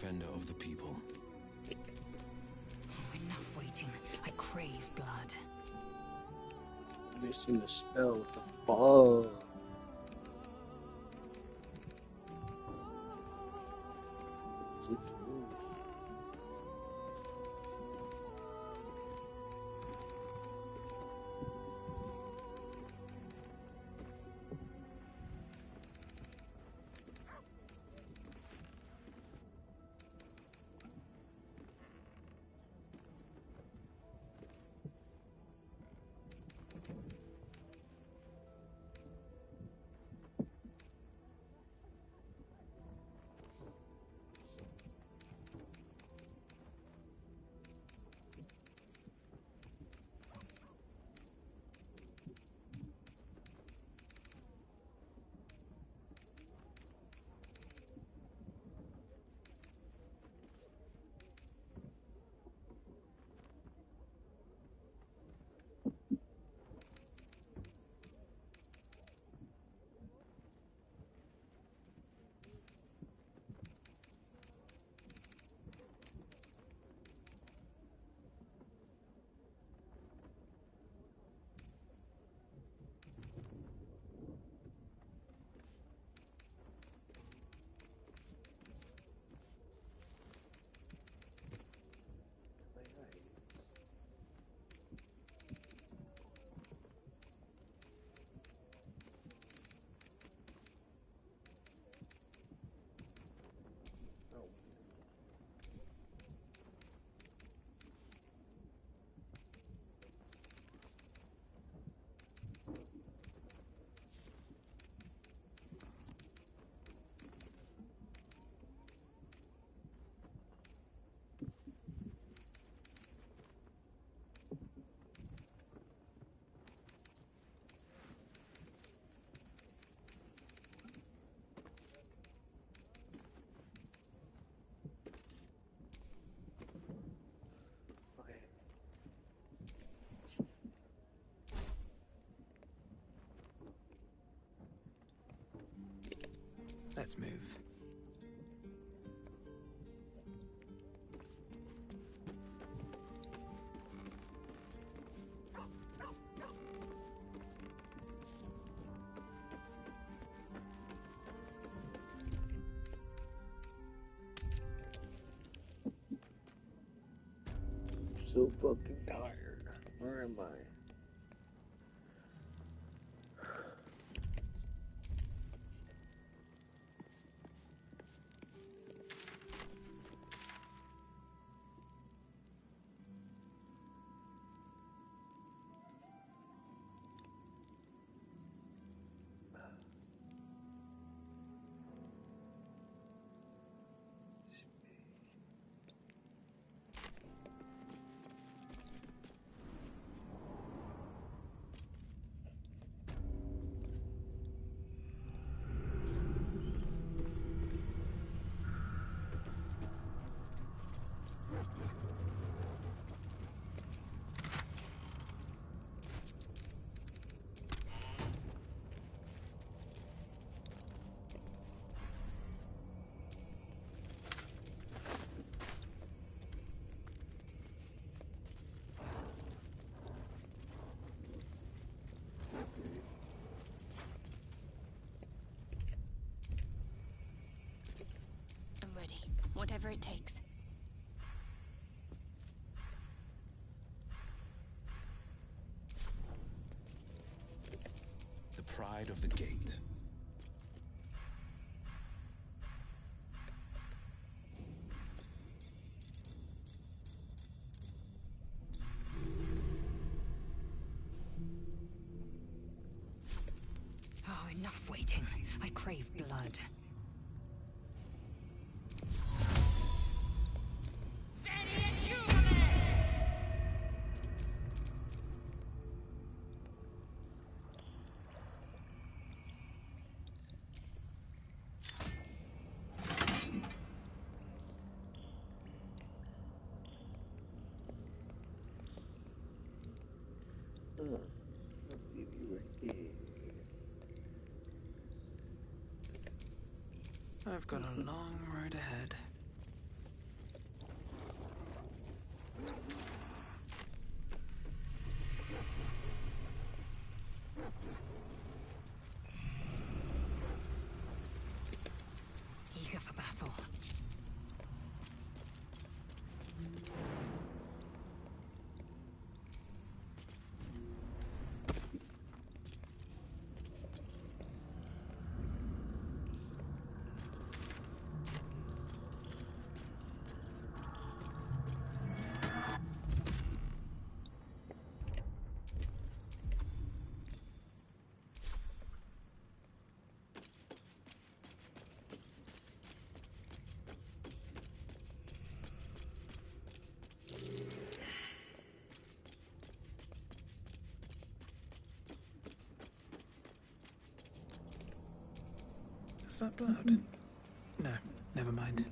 defender of the people. Enough waiting. I crave blood. Missing the spell. What the fuck? What's it doing? Let's move. So fucking tired. Where am I? I'm ready. Whatever it takes. The pride of the gate. Oh, enough waiting. I crave blood. I've got a long road ahead. Eager for battle. Is that blood? No, never mind.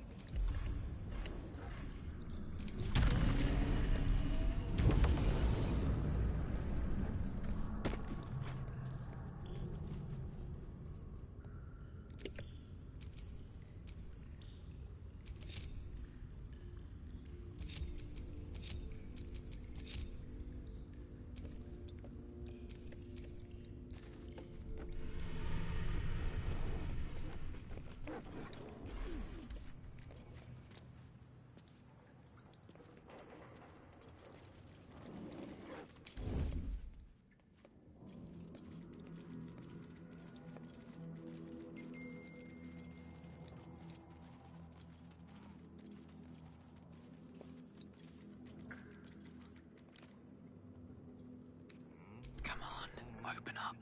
Come on, open up.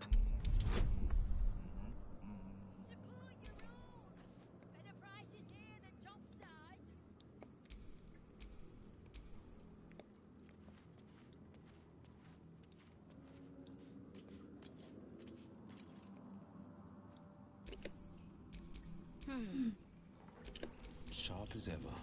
Support your own. Better prices here than topside. Sharp as ever.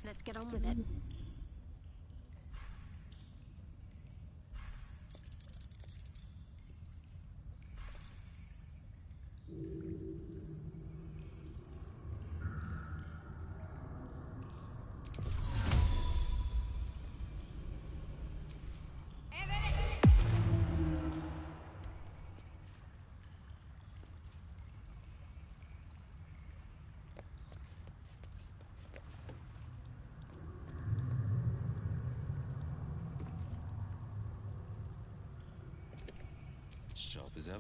Let's get on with it. Sharp as ever.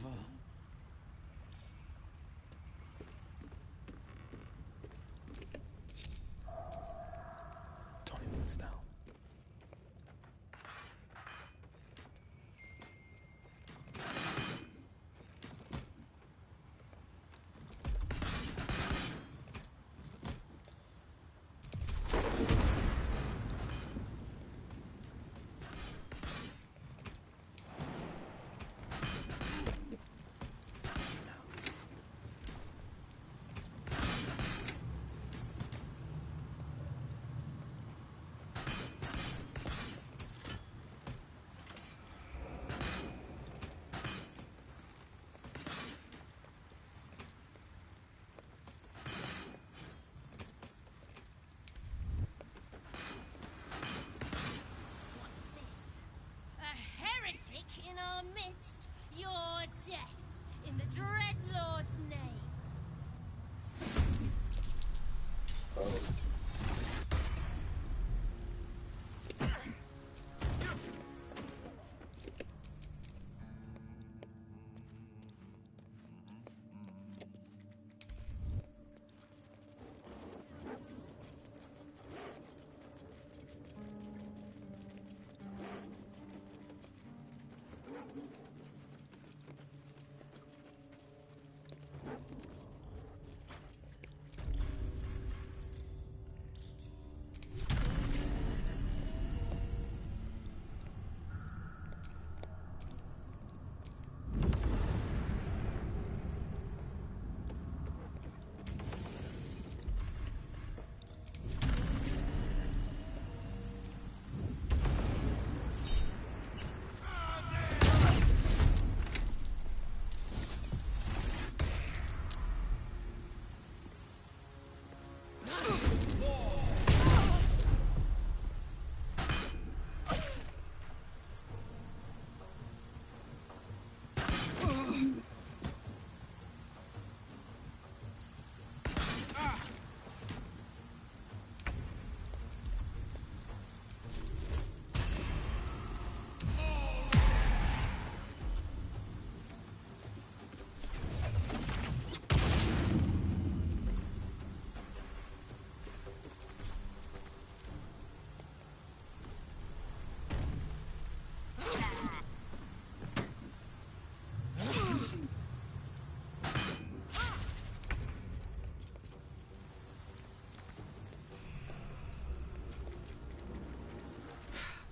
Tony Winston.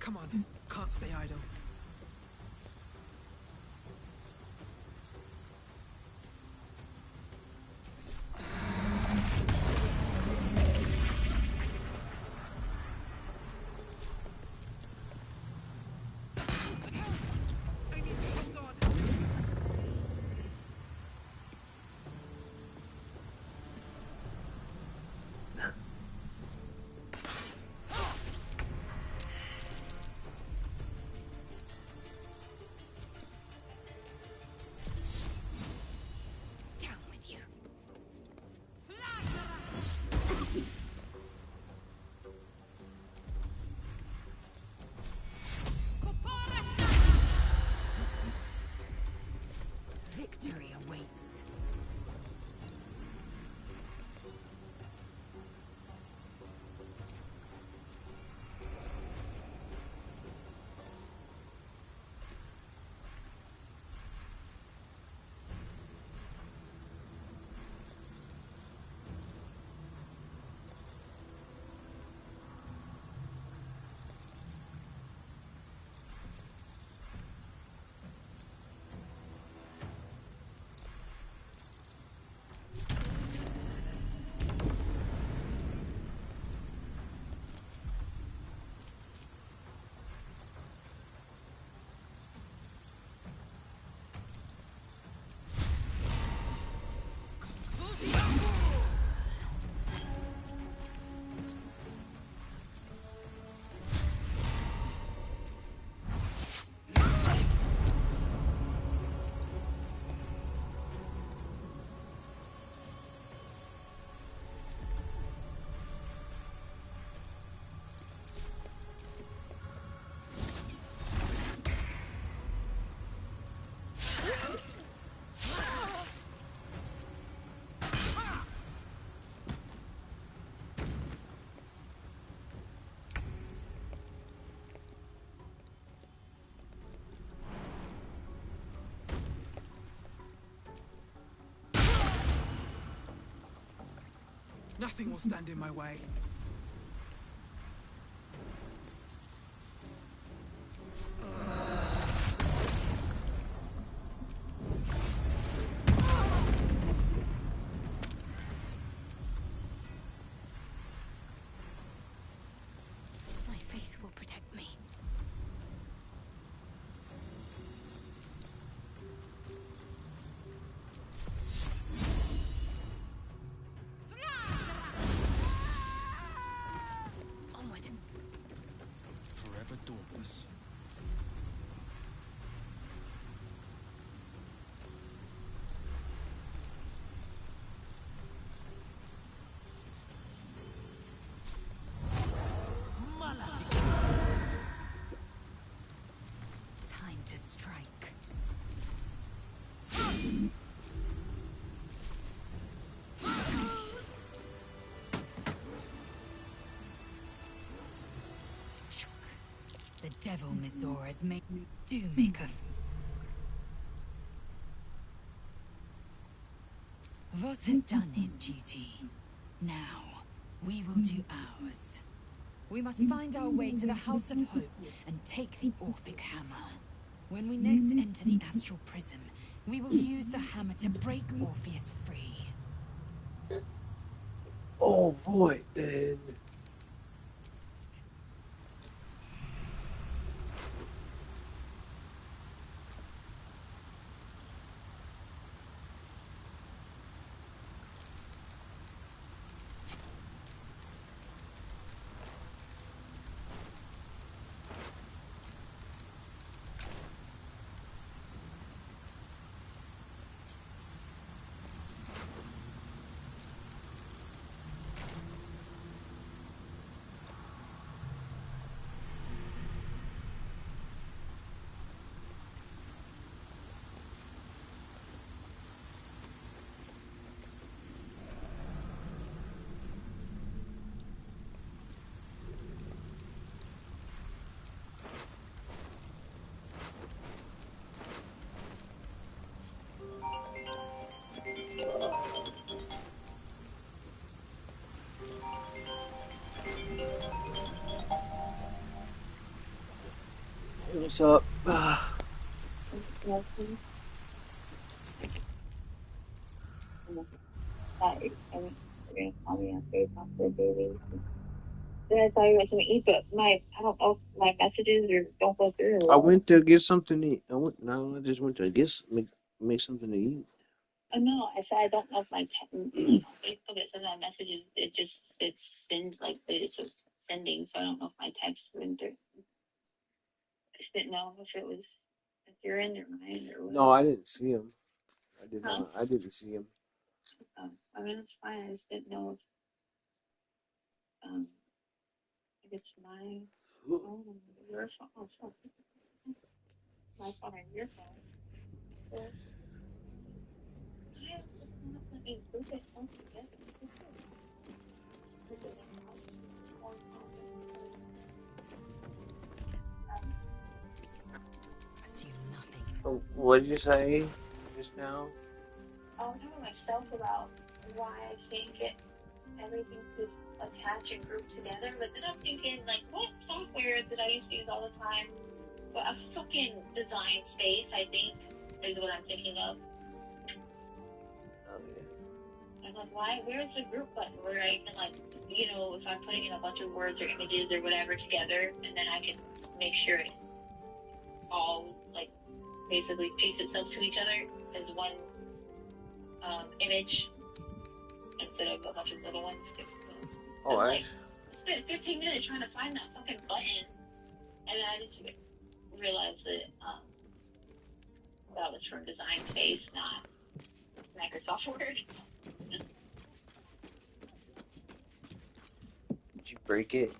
Come on, can't stay idle. Down with you. Victory awaits. Nothing will stand in my way. My faith will protect me. Onward. Forever dauntless. Time to strike. Chuck. The devil, Mizoras, make a Voss has done his duty. Now, we will do ours. We must find our way to the House of Hope and take the Orphic Hammer. When we next enter the Astral Prism, we will use the hammer to break Orpheus free. All right then. What's up? Nothing. Sorry. I mean, you're gonna call me after you talk to the baby. Then I saw you got something to eat, but I don't know if my messages or don't go through. Or I what. went to get something to eat. I just went to get make something to eat. No, I said I don't know if my like on Facebook it says my messages it's send like it's just sending, so I don't know if my text went through. I just didn't know if it was if your end or mine or No, whatever. I didn't see him. I did Huh? not. I didn't see him. I mean it's fine. I just didn't know if it's my phone or your phone. Oh, fuck. My phone or your phone. So, why is it not let me group it all together? This isn't how Assume nothing. Oh, what did you say just now? I was talking to myself about why I can't get everything to attach and group together, but then I'm thinking, like, what software that I used to use all the time? But a fucking Design Space, I think, is what I'm thinking of. Oh yeah. I'm like, why? Where's the group button where I can, like, if I'm putting in a bunch of words or images or whatever together, and then I can make sure it all, like, basically paste itself to each other as one image instead of a bunch of little ones. Oh, I spent 15 minutes trying to find that fucking button, and then I just realized that that was from Design Space, not Microsoft Word. Did you break it?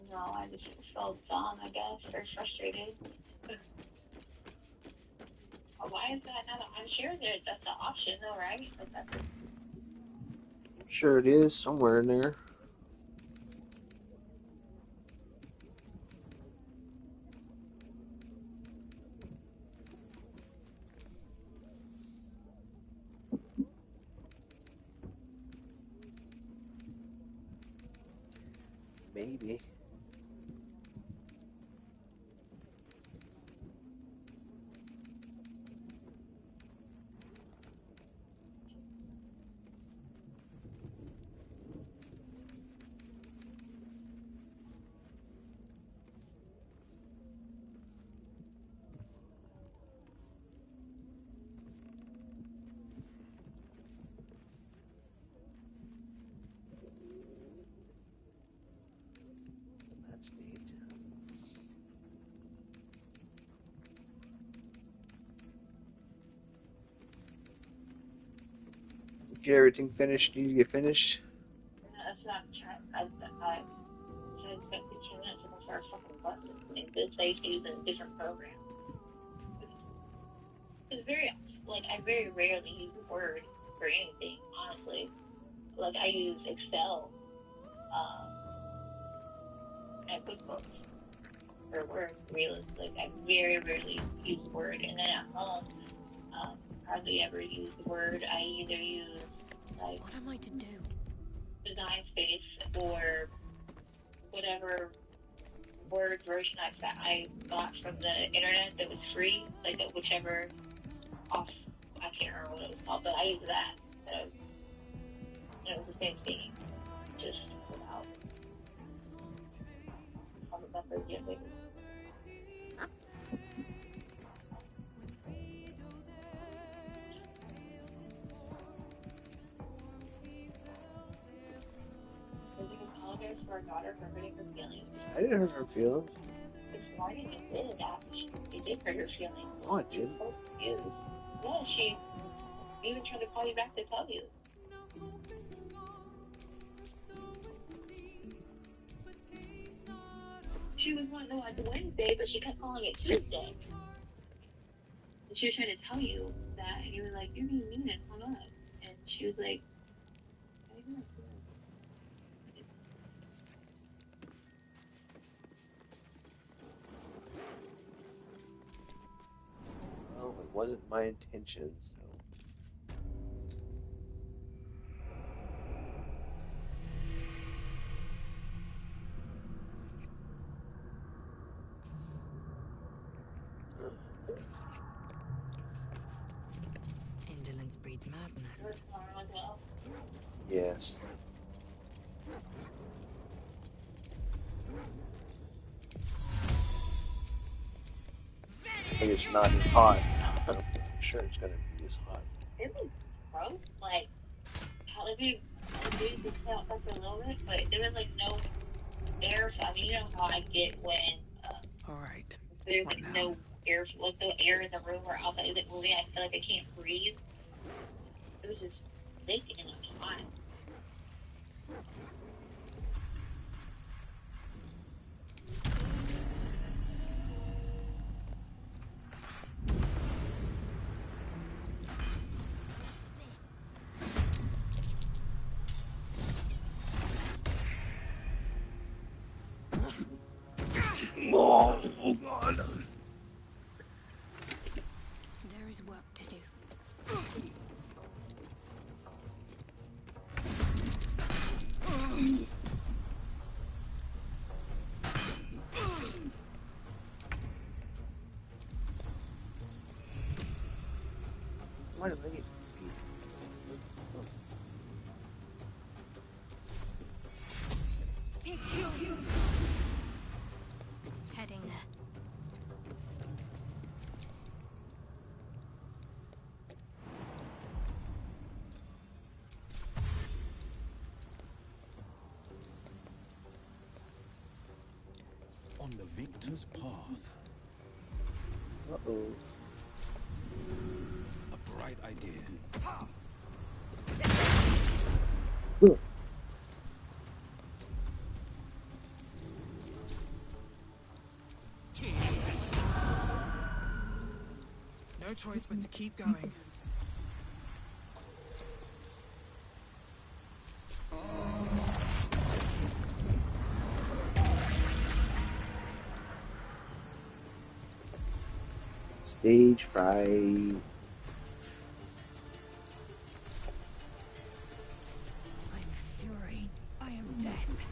No, I just felt dumb, I guess, or frustrated. Why is that not? I'm sure that's the option, though, right? Like that's I'm sure it is somewhere in there. Maybe. That's neat. Get everything finished. Did you get finished? that's not trying. I spent 15 minutes looking for a fucking button. And this I used to use in a different program. It's very like I very rarely use Word for anything, honestly. Like I use Excel and QuickBooks for Word, really. Like I very rarely use Word, and then at home, hardly ever use Word. I either use like What am I to do? Design Space or whatever Word version I got from the internet that was free, like whichever off. I can't remember what it was called, but I used that. So, it was the same thing, just without all the buffers yet. Like, did you apologize to our daughter for hurting her feelings? I didn't hurt her feelings. This morning you did, actually. You did hurt her feelings. No, I She was didn't. so confused. Yeah, she even tried to call you back to tell you. She was wanting to watch Wednesday, but she kept calling it Tuesday. And she was trying to tell you that, and you were like, "You're being mean," and hung up. And she was like, "I don't know." Well, it wasn't my intention, so. Ignorance breeds madness. Yes. I think it's not as hot. I'm sure it's gonna be as hot. It was gross. Like, how if you did just stay outside for a little bit, but there was like no air. So I mean, you know how I get when All right. there's What like now? no air, like no air in the room or outside isn't moving. I feel like I can't breathe. It was just thick and hot. Oh God! There is work to do. Why did I get? Take you. Heading there. On the victor's path. Uh-oh. A bright idea. No choice but to keep going. Stage fright. I'm fury. I am death.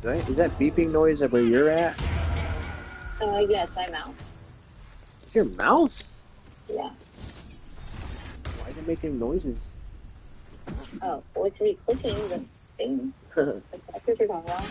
Right? Is that beeping noise at where you're at? Yeah, it's my mouse. It's your mouse? Yeah. Why is it making noises? Oh, well, it's me clicking the thing. Like that's what you're talking about.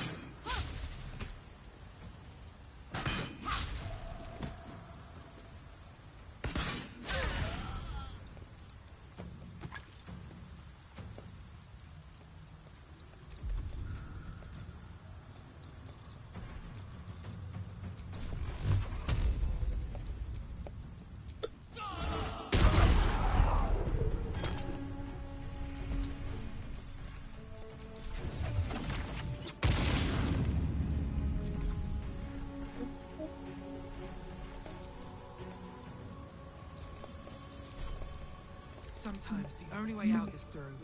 Sometimes the only way out is through.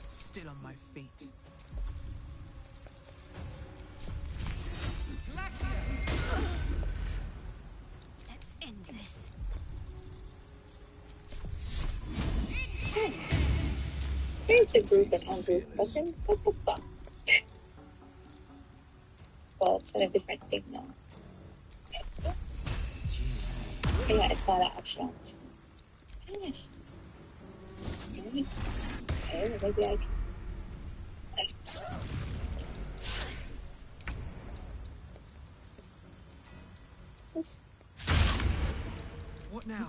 Still on my feet. Let's end this. Here's a group of hungry fucking what the fuck? Well, it's in a different thing now. Yeah, it's not optional. Yes. Okay, maybe I can. What now?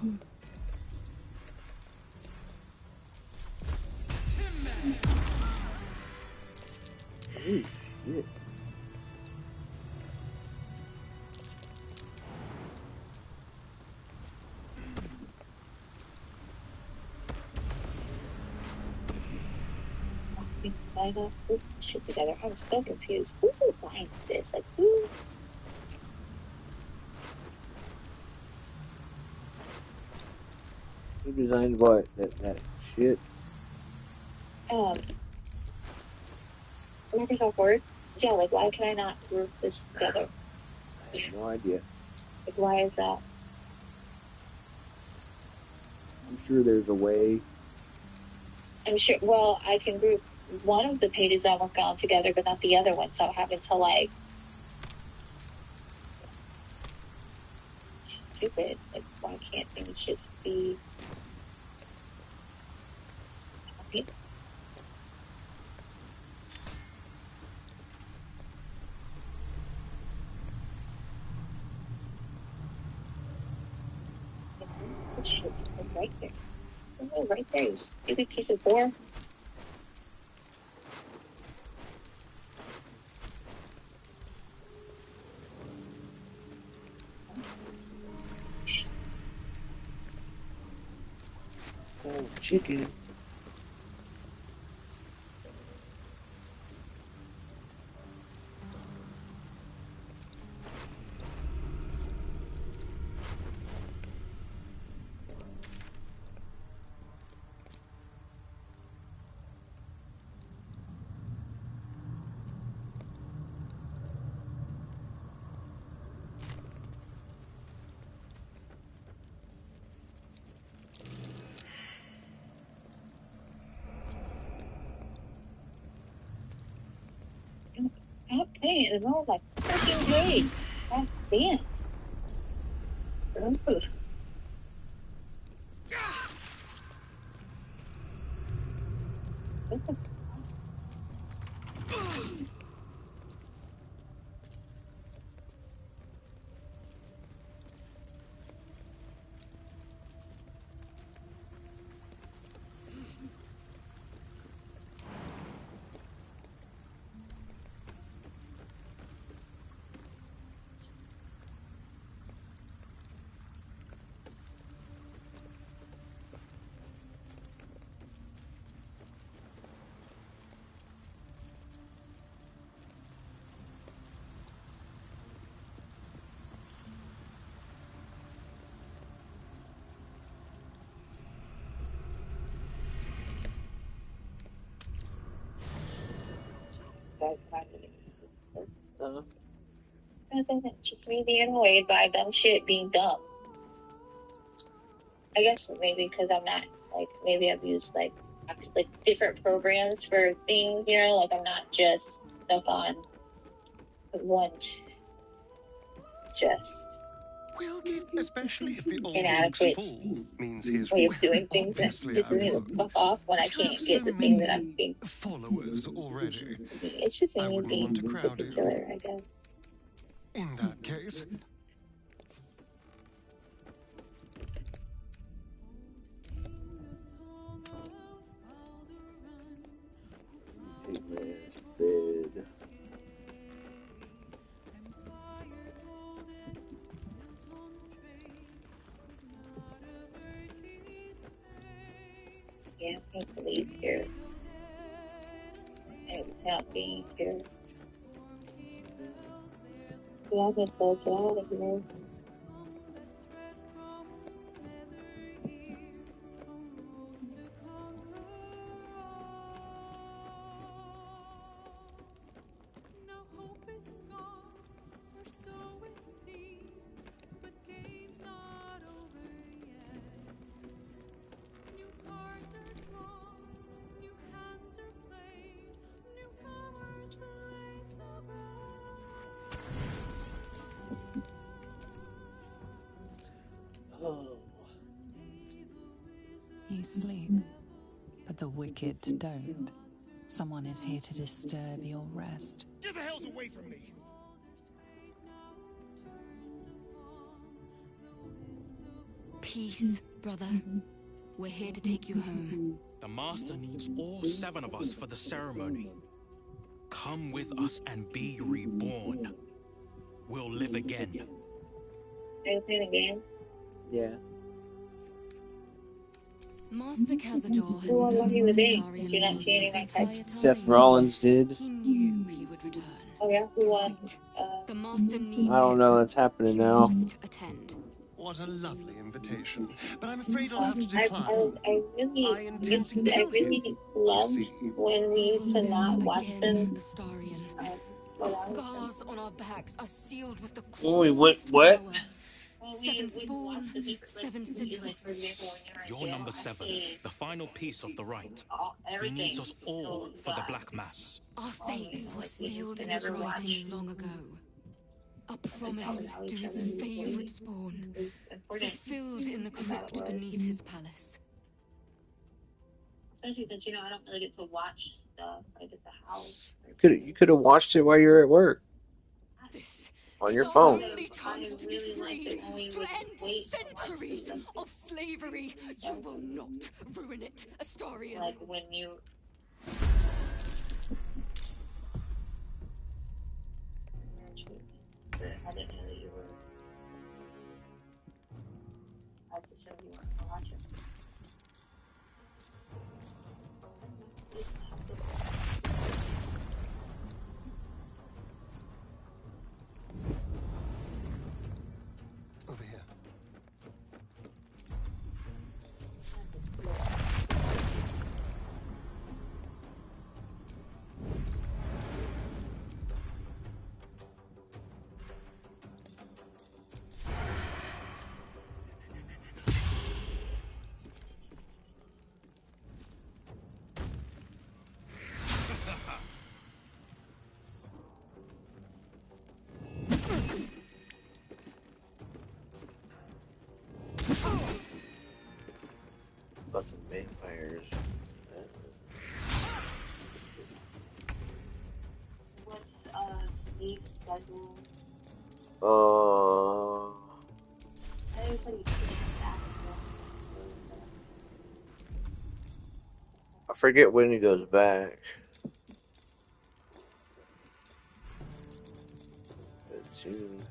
Ooh, shit. I not group shit together? I'm so confused. Who designed this? Like, who? Who designed what? That shit? Microsoft Word? Yeah, like, why can I not group this together? I have no idea. Like, why is that? I'm sure there's a way. I'm sure, well, I can group one of the pages I'm working on together, but not the other one, so I'm having to, like, stupid. Like, why can't things just be... Okay. This shit is right there. Oh, right there, you stupid piece of board. Oh, chicken. Stop playing in the middle of my freaking page. God damn. Ugh. What the It's just me being annoyed by dumb shit being dumb. I guess maybe because I'm not, like, maybe I've used, like different programs for things, you know? Like, I'm not just stuck on one just We'll give, especially if the old Duke's inadequate fall means his way of doing things that obviously pisses me the outworn. fuck off when I can't get the thing that I'm being. Followers already. It's just I me wouldn't being want to crowd you. particular, I guess. In that case, Take this bed. Yeah, I can't believe here. And without being here. Yeah, I've been told get out of here. Oh. You sleep, but the wicked don't. Someone is here to disturb your rest. get the hells away from me! Peace, brother. We're here to take you home. The Master needs all 7 of us for the ceremony. Come with us and be reborn. We'll live again. Are you playing a game? Yeah. Master Cazador has Who am I known in where the bank? Astarion Did you not was see any this of my entire texts? Seth time. Rollins did. He knew he would return. Oh yeah, who won? Right. The Master needs I don't him. know what's happening You now. must attend. What a lovely invitation. But I'm afraid I'll have to I decline. I really I intend to kill really loved see. when we We used will to live not watch again, them. Astarion. When I was Scars on our backs are sealed with the Oh, we went cruelest what? power. well, Seven we spawn, watched the people, like, seven like sigils. for example, when you're in You're jail, number I 7, saved the final piece of the right. He everything. needs us all So for the God, Black Mass. Our fates were we sealed in never his writing watched. long ago. A promise how to each his other favorite spawn, is important. fulfilled in the And how it crypt was. beneath his palace. Especially since I don't really get to watch stuff like at the house. You could have watched it while you were at work This on is your our phone. only chance to be really liked free, it when we to would end wait and watch centuries the of slavery. You will not ruin it, Astarion. like when you. I didn't know that you were. I just assumed you weren't gonna watch it. Over here. Fucking vampires. What's Steve's schedule? I know you said he's coming back. I forget when he goes back. But soon.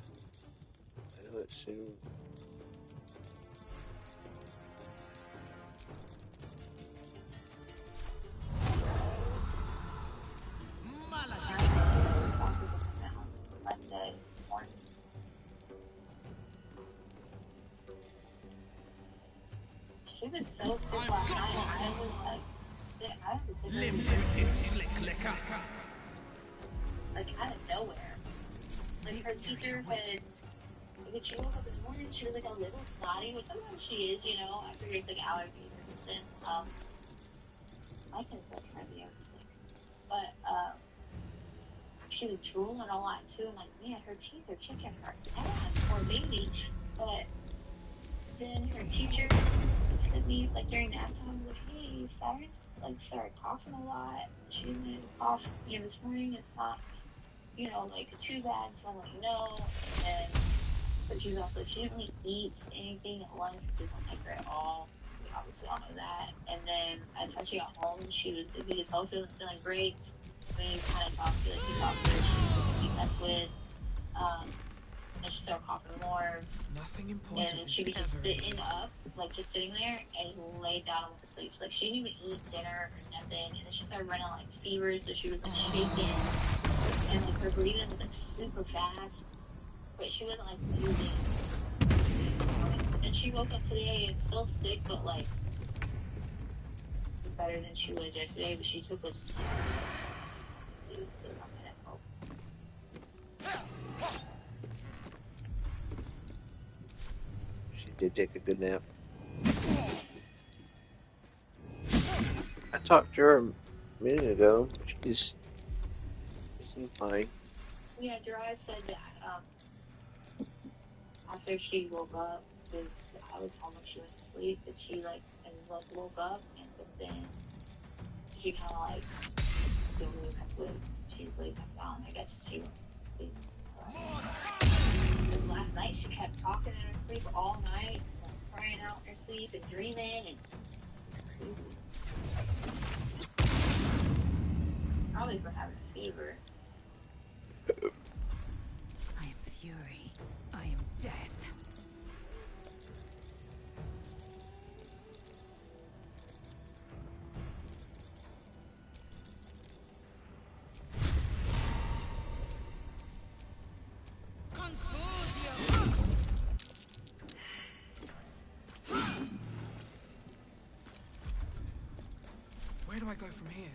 I know it's soon. Monday morning. She was so sick last night. I was like, I have to take her Limp-booted slick licker. like out of nowhere. Like her teacher had, when she woke up in the morning, she was like a little snotty, which sometimes she is, you know. I figure it's like allergies or something. I can still try the other thing, but she was drooling a lot too. I'm like, man, her teeth are kicking her ass, poor baby. But then her teacher said me like during nap time, like, hey, you started coughing a lot. She didn't cough, this morning. It's not, like too bad. So I'm like, no. And then, but she's also she didn't really eat anything at lunch, which doesn't like her at all. We obviously all know that. And then by the time she got home, she could tell she wasn't feeling great. When you kind of talk to, he talked to her, she messed with, and she started coughing more. Nothing important And is she was just ever sitting easy. up, like just sitting there, and laid down and went to sleep. So, like, she didn't even eat dinner or nothing. And then she started running like fever, so she was like shaking, and like her breathing was like super fast, but she wasn't like moving. And she woke up today and still sick, but like better than she was yesterday. But she took a so I'm gonna help. She did take a good nap. I talked to her a minute ago. She seemed fine. Yeah, Jiraiya said that after she woke up, because I was home when she went to sleep, that she woke up, and but then she kind of like didn't really mess with. She's laid back down. I guess she went to sleep. Because last night she kept talking in her sleep all night, like crying out in her sleep and dreaming and crazy. Probably for having a fever. I am fury. I am death. Where do I go from here?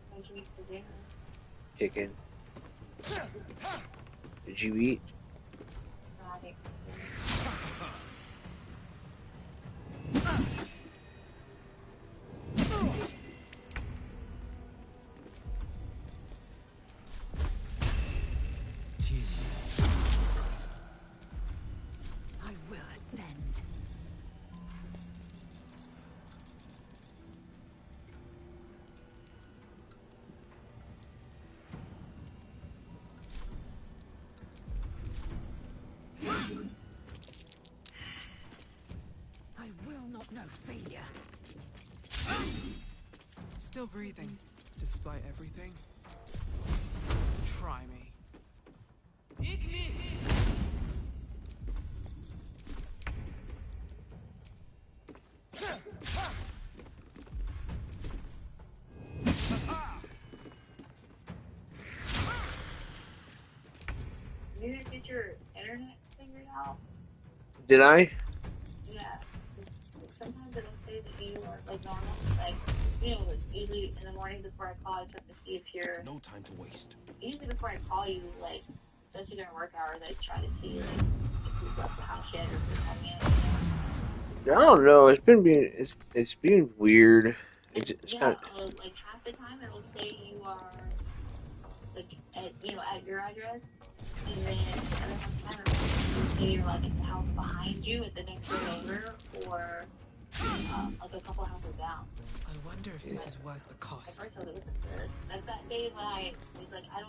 What'd you eat for dinner? Chicken. Did you eat? Got it. I will ascend. I will not know failure. Still breathing, despite everything. Try me. You didn't get your internet figured out? Did I? Yeah. Sometimes it'll say that you are like normal. Like, you know, usually in the morning before I call, I check to see if you're. No time to waste. Usually before I call you, like, especially during work hours, I try to see like if you've left the house yet or if you're coming in. I don't know. It's being weird. It's Yeah, kind like half the time it'll say you are like at your address, and then other half the time it'll say you're like at the house behind you at the next door over, or like a couple houses down. I wonder if this is worth the At cost. first I was like, "This is good." Like that day when I was like, I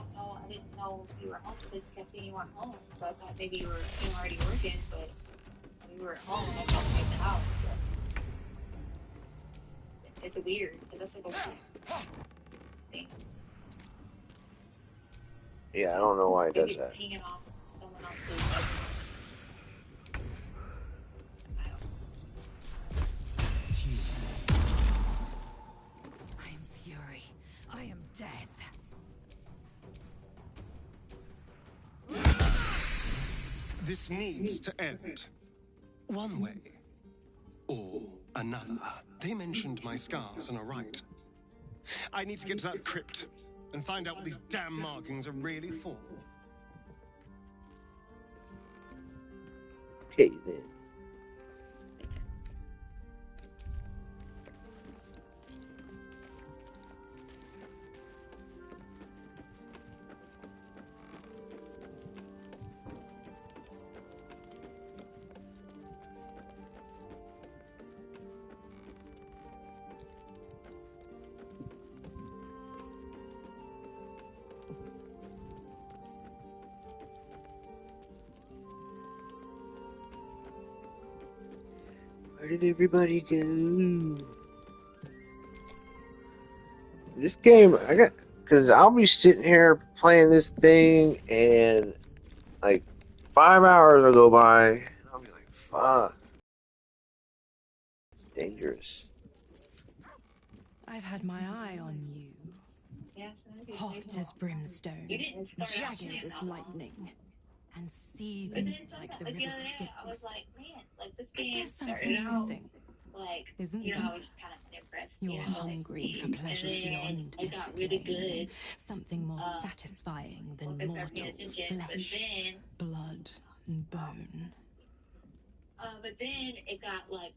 didn't know if you were home because you kept saying you weren't home, so I thought maybe you were already working, but you were at home and I called you at the house. But it's weird because that's like a weird thing. yeah. I don't know why it does Maybe that. it's pinging off someone else's. Like, I don't know. I am fury. I am death. This needs to end. One way. Or another. They mentioned my scars and are right. I need to get to that crypt and find out what these damn markings are really for. Okay then. Where did everybody go? This game, because I'll be sitting here playing this thing and like 5 hours will go by and I'll be like, fuck. It's dangerous. I've had my eye on you. Yes, maybe Hot as brimstone, You didn't start out jagged saying as that. lightning, and But seething then like sometimes, the like the river other day, I was Styx. like, man, like this But game there's started something out missing, like, isn't you know, there? I was just kind of unimpressed. You're you know, hungry for like, pleasures and then beyond it this got really plane. good. Something more Uh, satisfying than Once I started paying mortal attention, but flesh, then, blood, and bone. it got like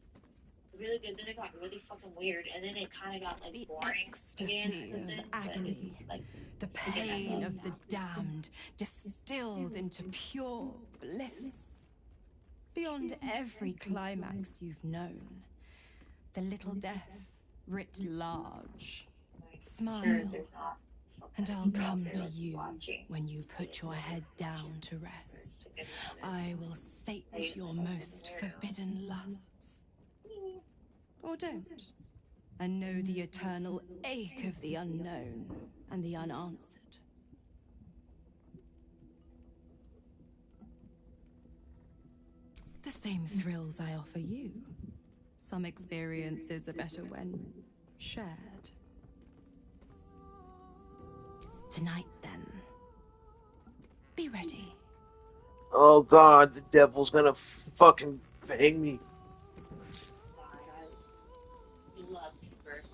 really good. Then it got really fucking weird, and then it kind of got like The boring ecstasy again. of But it's agony, like the pain of the damned, distilled into pure bliss. Beyond every climax you've known, the little death writ large. Smile, there's not. and I'll come to you when you put your head down to rest. I will sate your most forbidden lusts. Or don't, and know the eternal ache of the unknown and the unanswered. The same thrills I offer you. Some experiences are better when shared. Tonight, then. Be ready. Oh God, the devil's gonna fucking bang me. You love me first.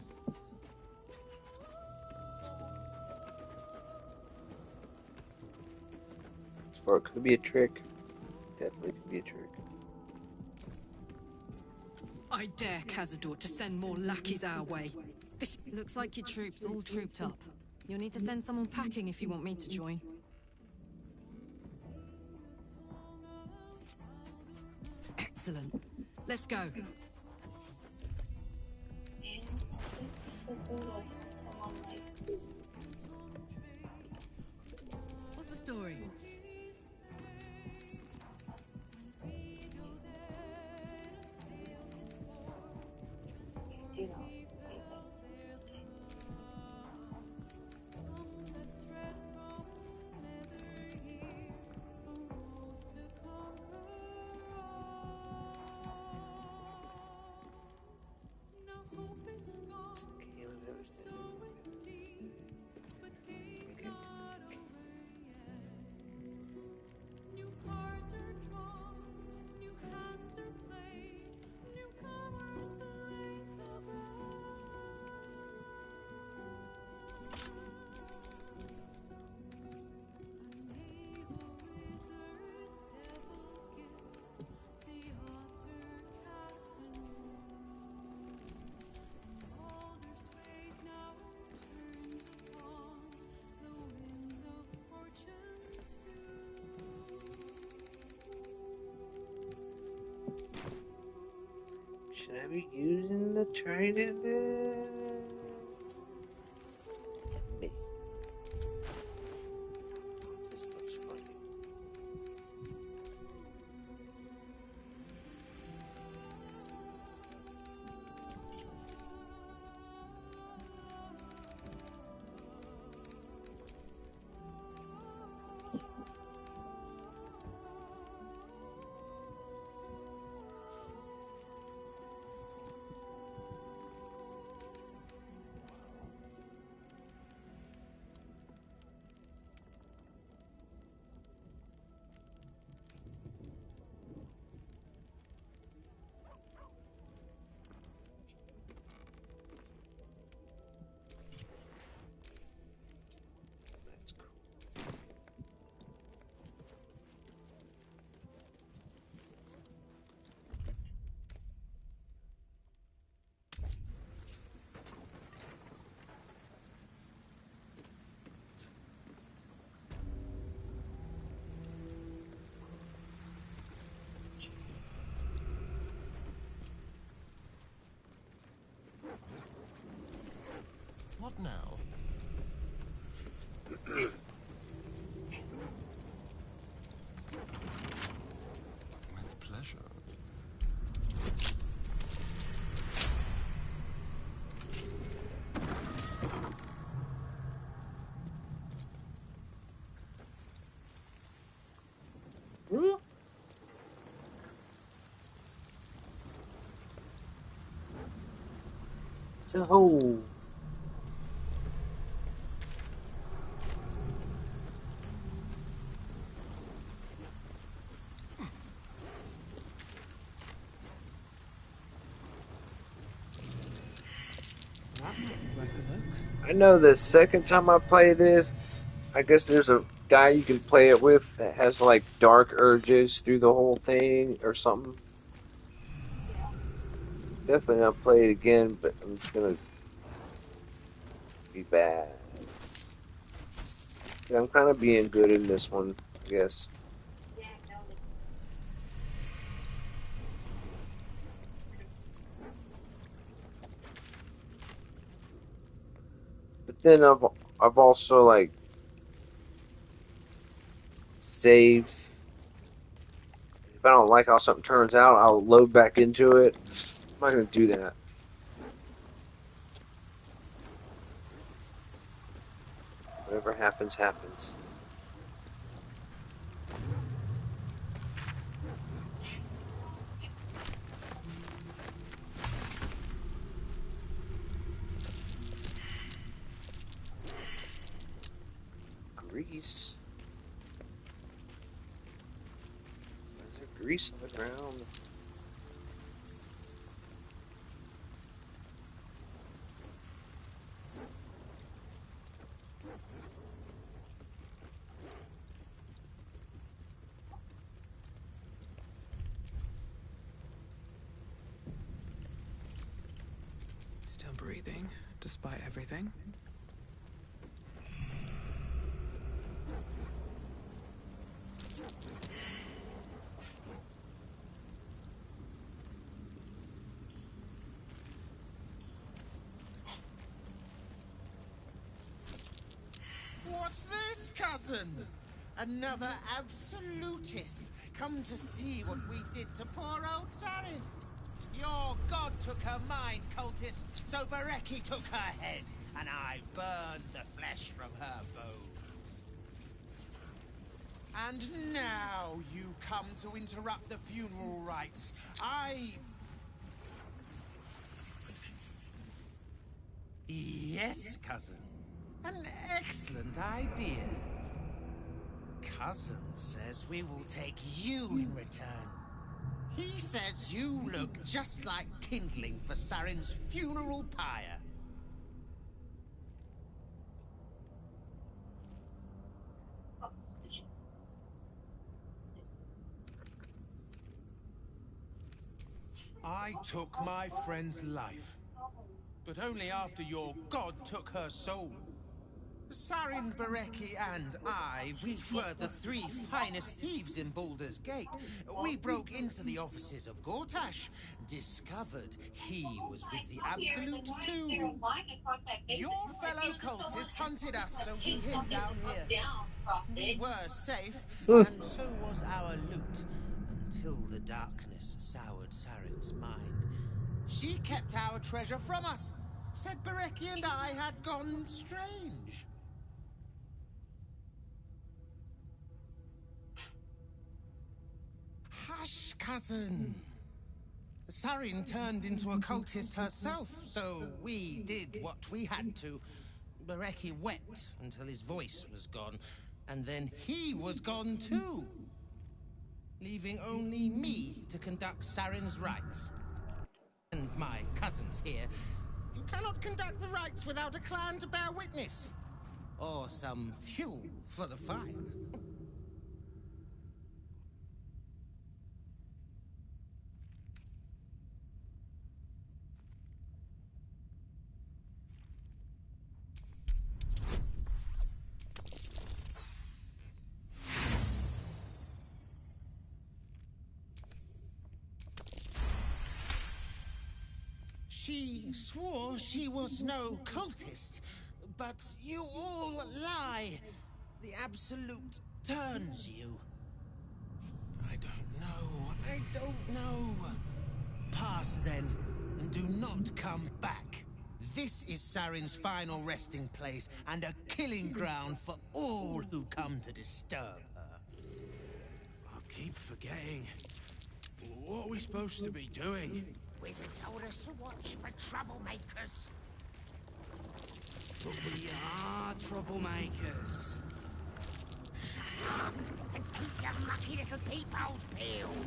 Or it could be a trick. Definitely could be a trick. I dare Cazador to send more lackeys our way. This Looks like your troops all trooped up. You'll need to send someone packing if you want me to join. Excellent. Let's go. And so cool of someone like What's the story? you know. Should I be using the trident then? Me. This looks funny. That's cool. What now? With pleasure. It's a hole. Worth a look. I know the second time I play this, I guess there's a guy you can play it with that has like dark urges through the whole thing or something. Definitely not play it again, but I'm just gonna be bad. Yeah, I'm kind of being good in this one, I guess. Yeah, no, But then I've also like saved. If I don't like how something turns out, I'll load back into it. I'm not gonna do that. Whatever happens, happens. grease. Is there grease on the ground? Still breathing, despite everything. What's this, cousin? Another absolutist come to see what we did to poor old Sarin. Your god took her mind, cultist, so Bereki took her head, and I burned the flesh from her bones. And now you come to interrupt the funeral rites. Yes, cousin. An excellent idea. Cousin says we will take you in return. He says you look just like kindling for Sarin's funeral pyre. I took my friend's life, but only after your god took her soul. Sarin, Bereki, and I, we were the three finest thieves in Baldur's Gate. We broke into the offices of Gortash, discovered he was with the Absolute too. Your fellow cultists hunted us, so we hid down here. We were safe, and so was our loot, until the darkness soured Sarin's mind. She kept our treasure from us, said Bereki and I had gone strange. Hush, cousin. Sarin turned into a cultist herself, so we did what we had to. Bereki wept until his voice was gone, and then he was gone too, leaving only me to conduct Sarin's rites. And my cousins here. You cannot conduct the rites without a clan to bear witness, or some fuel for the fire. She swore she was no cultist, but you all lie. The Absolute turns you. I don't know. Pass then, and do not come back. This is Sarin's final resting place, and a killing ground for all who come to disturb her. I keep forgetting. What are we supposed to be doing? Wizard told us to watch for troublemakers. But we are troublemakers. Shut up and keep your mucky little peepholes peeled.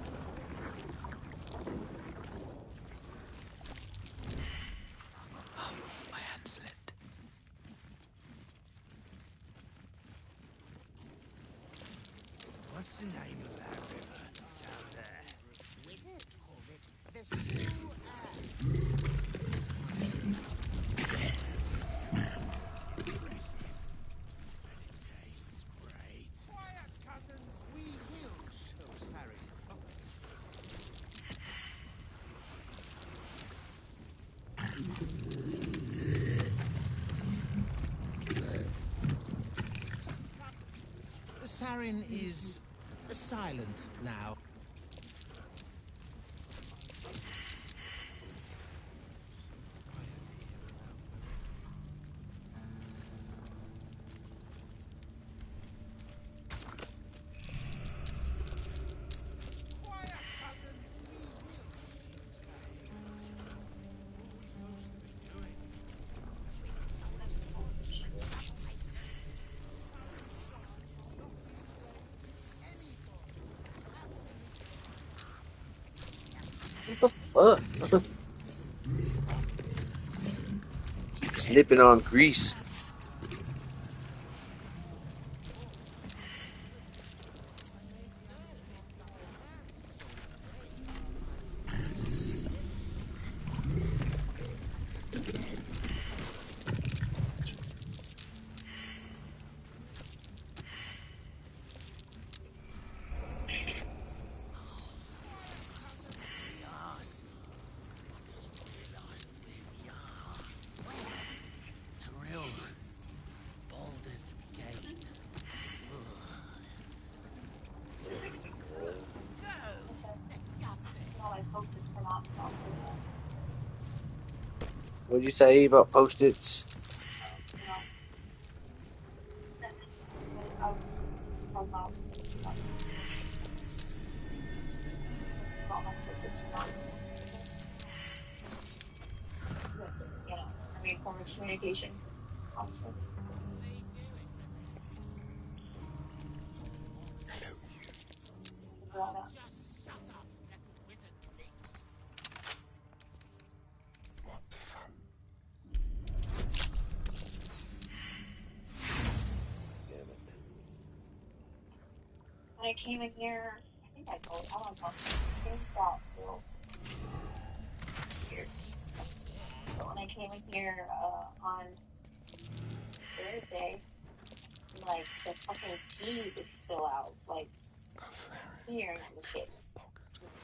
My hand slipped. What's the name of that river down there? Wizards call it the Sewer. Quiet, cousins. We will show Sarin properly. Sarin is silent now. Quiet, cousins. We will show Sarin. What the fuck? Keep slipping on grease. Thrill. Baldur's Gate. What'd you say about Post-its? Form of communication. What fun. When I came in here, I think I told, I don't know, I think that Bill here. But when I came in here on Thursday, like the fucking tea is still out, like here and shit.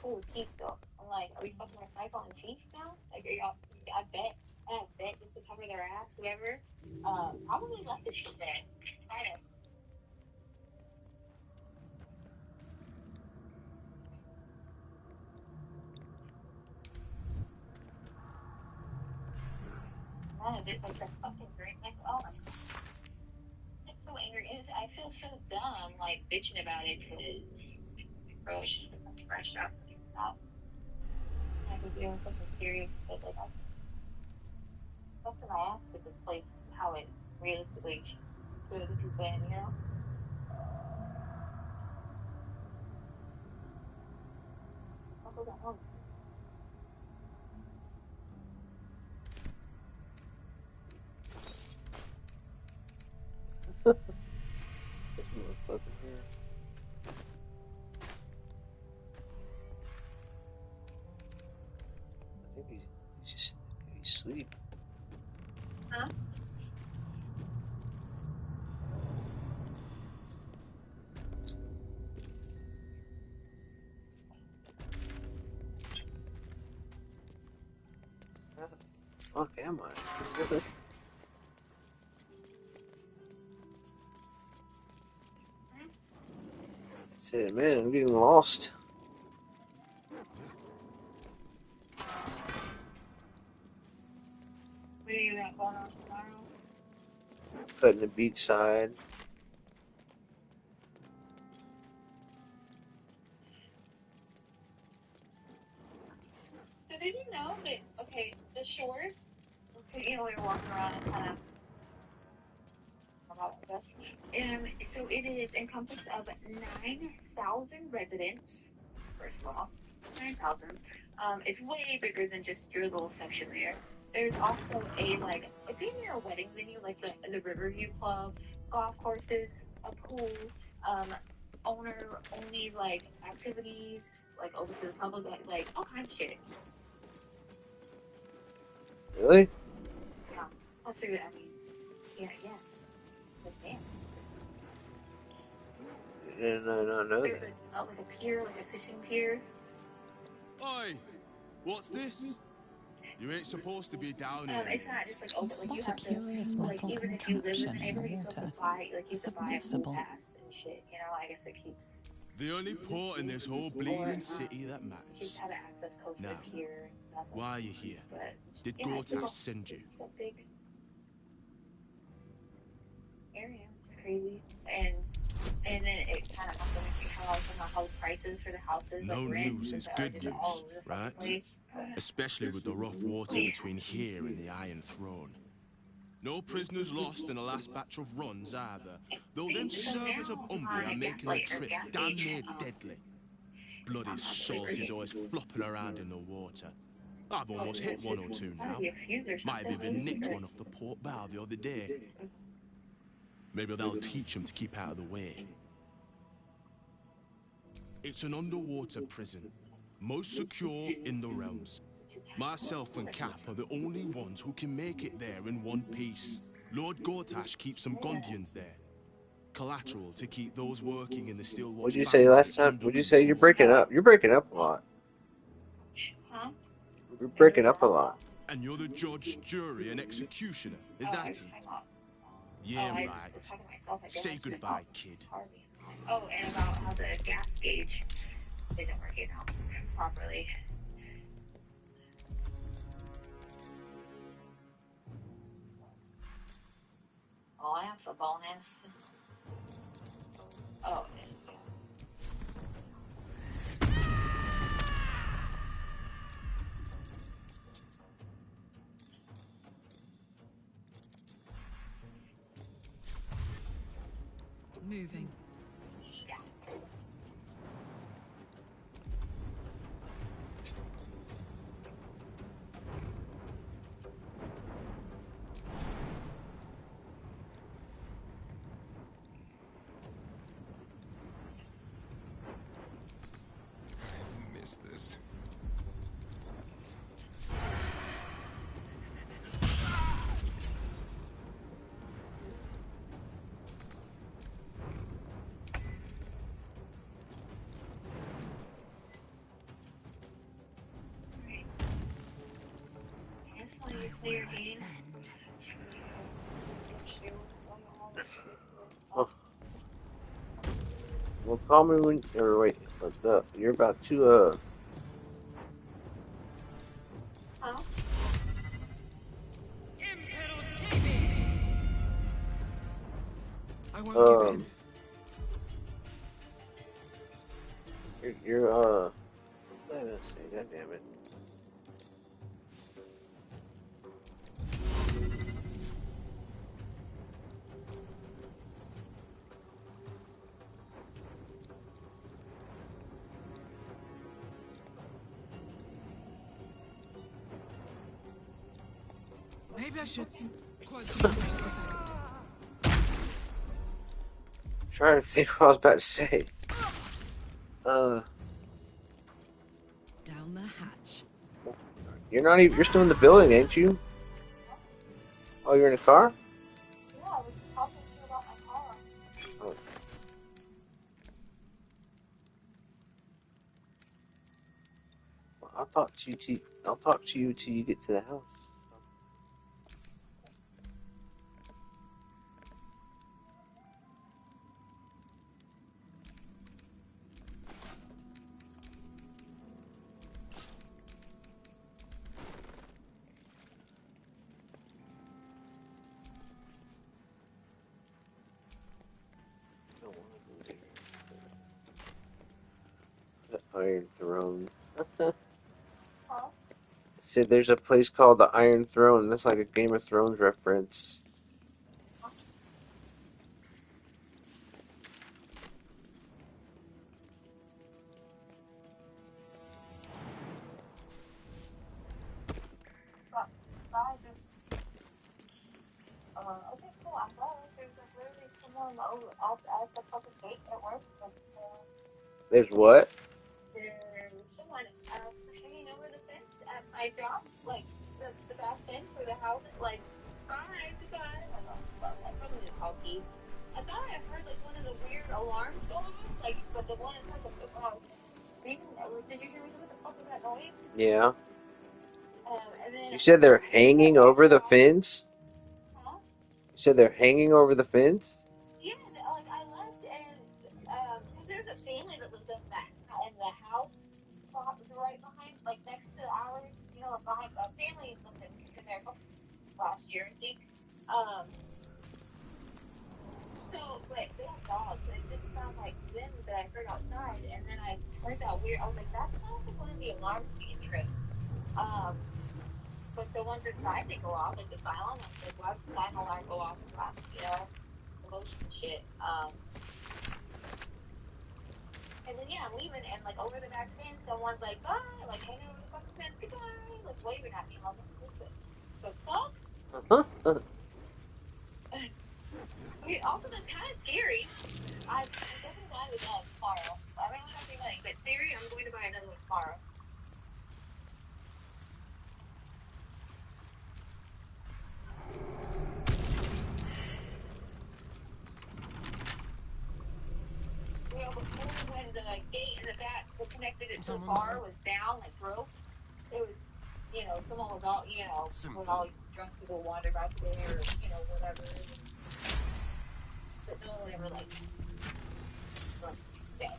Full tea still. I'm like, are we fucking recycling tea now? Like, are y'all? I bet just to cover their ass, whoever, probably left the shit there. Kind of. None of it, like the fucking drink, like, oh my god. It's so angry. I feel so dumb, like, bitching about it, because, bro, it's just fucking fresh out. I could be doing something serious, but, like, what can I ask with this place, how it realistically could have been, you know? I'll go back home. This motherfucker here. I think he's asleep. Huh? Where the fuck am I? I said, man, I'm getting lost. What are you got going on tomorrow? Cutting the beach side. So did you know that, okay, the shores, you know, we were walking around and kind of about this. So it is encompassed of 9,000 residents, first of all. 9,000. It's way bigger than just your little section there. There's also a, like, it's even a wedding venue, like the Riverview Club, golf courses, a pool, owner-only, like, activities, like, open to the public, like all kinds of shit. Really? Yeah. I'll see what I mean. Yeah. But damn. Did I not know There's that? like a pier, like a fishing pier. Oi! What's this? You ain't supposed to be down here. It's not just like open. Like, you spot a have to, curious like, metal even if you live in contraption the in the neighborhood, you still have water. to buy, like, you have to buy a full Submersible. pass and shit. You know, I guess it keeps The only port in this whole bleeding city that keeps matters. how to access code for Now, the pier and stuff. why are you here? But Did yeah, it's a Gortat send you? it's a big area. It's crazy, and then it kind of also makes you kind of like how the prices for the houses. No like rent, news is are good just news, all over the fucking right? place. Especially with the rough water between here and the Iron Throne. No prisoners lost in the last batch of runs either, though them So servants of now, Umbria are making the Gaslight, or trip Gas damn Gauge, near deadly. bloody salt is always flopping around in the water. I've almost hit one or two now. Might have even nicked one off the port bow the other day. Maybe that'll teach them to keep out of the way. It's an underwater prison, most secure in the realms. Myself and Cap are the only ones who can make it there in one piece. Lord Gortash keeps some Gondians there. Collateral to keep those working in the Stillwatch. What'd you say last time? What'd you say? You're breaking up. You're breaking up a lot. Huh? You're breaking up a lot. And you're the judge, jury, and executioner. Is that it? Yeah, right. Say goodbye, kid. Oh, and about how the gas gauge isn't working out properly. Oh, that's a bonus. Oh, Moving. I've missed this. clear game. Well, call me when. Or wait, you're about to Huh? I won't give in. You're what did I say? God damn it. Maybe I should. This is good. Trying to think what I was about to say. Down the hatch. You're not even. You're still in the building, ain't you? Oh, you're in a car? Yeah, I was talking to you about my car. Oh. Well, I'll talk to you till you get to the house. The Iron Throne. Said there's a place called the Iron Throne. That's like a Game of Thrones reference. Okay, cool. I'm glad there's literally someone at the public gate at work. There's what? There's someone hanging over the fence at my job, like the back fence for the house. Like, hi, goodbye. I probably didn't call Keith. I thought I heard like one of the weird alarms going off, like, but the one inside the ring. Did you hear what the fuck was that noise? Yeah. And then You said they're hanging over the fence? Huh? You said they're hanging over the fence? Yeah, like I left and cause there's a family that lives in the house right behind, like next to ours, you know, behind a family lived in there last year, I think. So, but they have dogs, and it didn't sound like them that I heard outside, and then I heard that weird, I was like, that sounds like one of the alarms being tripped. But the ones inside, they go off, like the silent ones, like, why would the silent alarm go off, you know, the motion shit. And then yeah, I'm leaving, and like over the back fence, someone's like, bye, like hanging over the fucking fence, goodbye, like waving at me. And I was like, who's this? The fuck? I mean, also that's kind of scary. I'm definitely buying a dog tomorrow. I don't have any money, but theory, I'm going to buy another one tomorrow. You know, before when the gate in the back that connected it to the car was down, like broke, it was, you know, someone was all, you know, when all drunk people wandered back there, or, you know, whatever. But no one ever, like, that.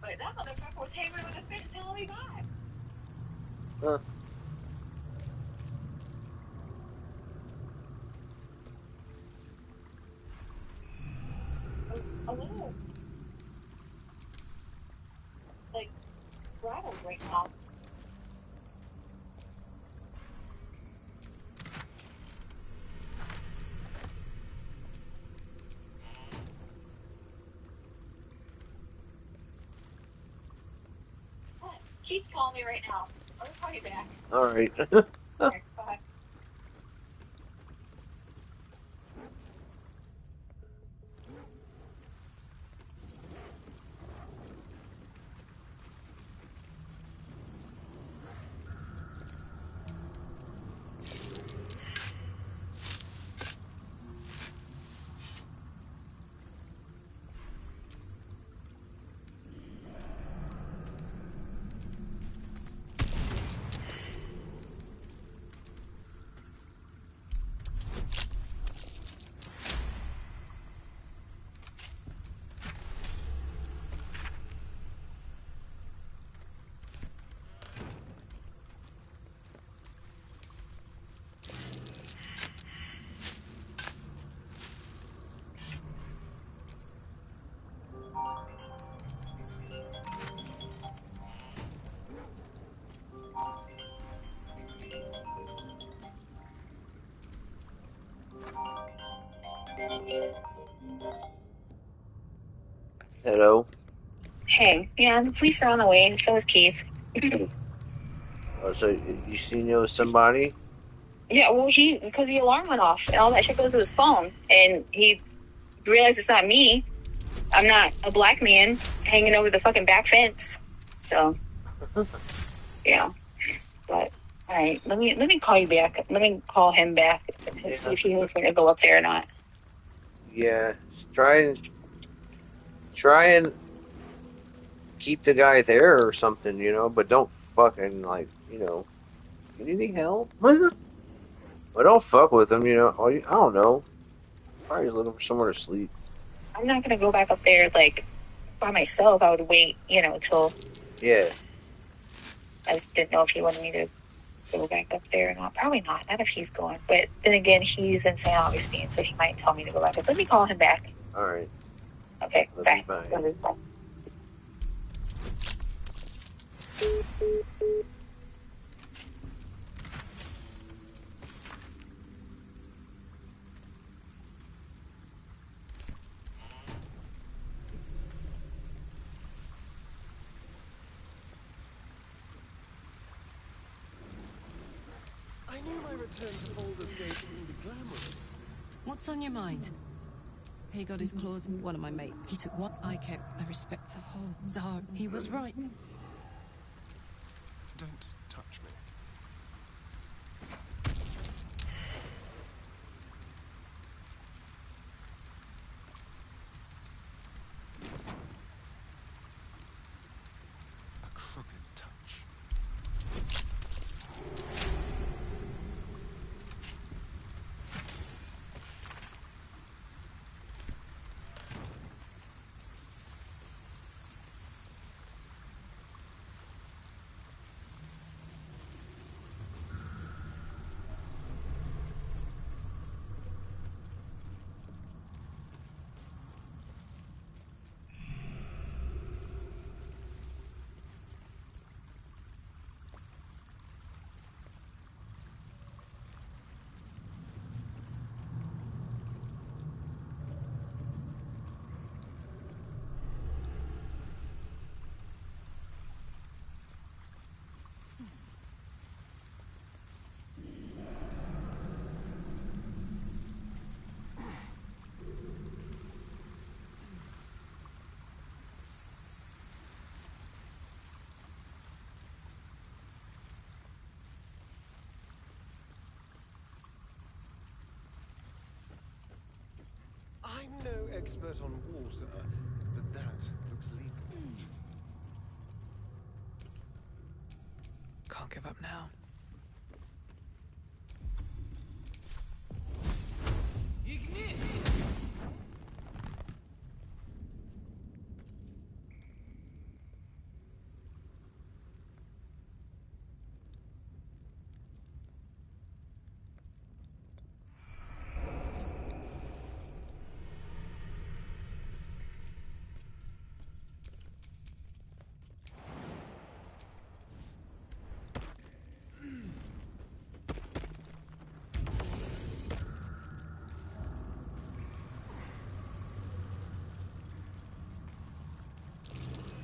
But that motherfucker was hanging over the fence telling me bye. A little, like, rattled right now. What? Keith's calling me right now. I'm gonna call you back. All right. Alright, bye. Hello. Hey, yeah, the police are on the way. So is Keith. Oh, so you seen it was somebody? Yeah, well, because the alarm went off and all that shit goes to his phone, and he realized it's not me. I'm not a black man hanging over the fucking back fence. So, yeah. But all right, let me call you back. Let me call him back and see if he was going to go up there or not. Yeah. Try and keep the guy there or something, you know, but don't fucking, like, you know, you need help? But don't fuck with him, you know. I don't know. Probably looking for somewhere to sleep. I'm not going to go back up there like by myself. I would wait, you know, till. Yeah. I just didn't know if he wanted me to go back up there or not. Probably not. Not if he's going. But then again, he's in St. Augustine, so he might tell me to go back up. Let me call him back. All right. Okay. Bye. Bye. I knew my return to Baldur's Gate wouldn't be glamorous. What's on your mind? He got his claws. One of my mate. He took what I kept. I respect the whole Zar. He was right. Don't touch me. A crooked touch. expert on water, but that looks lethal. Can't give up now.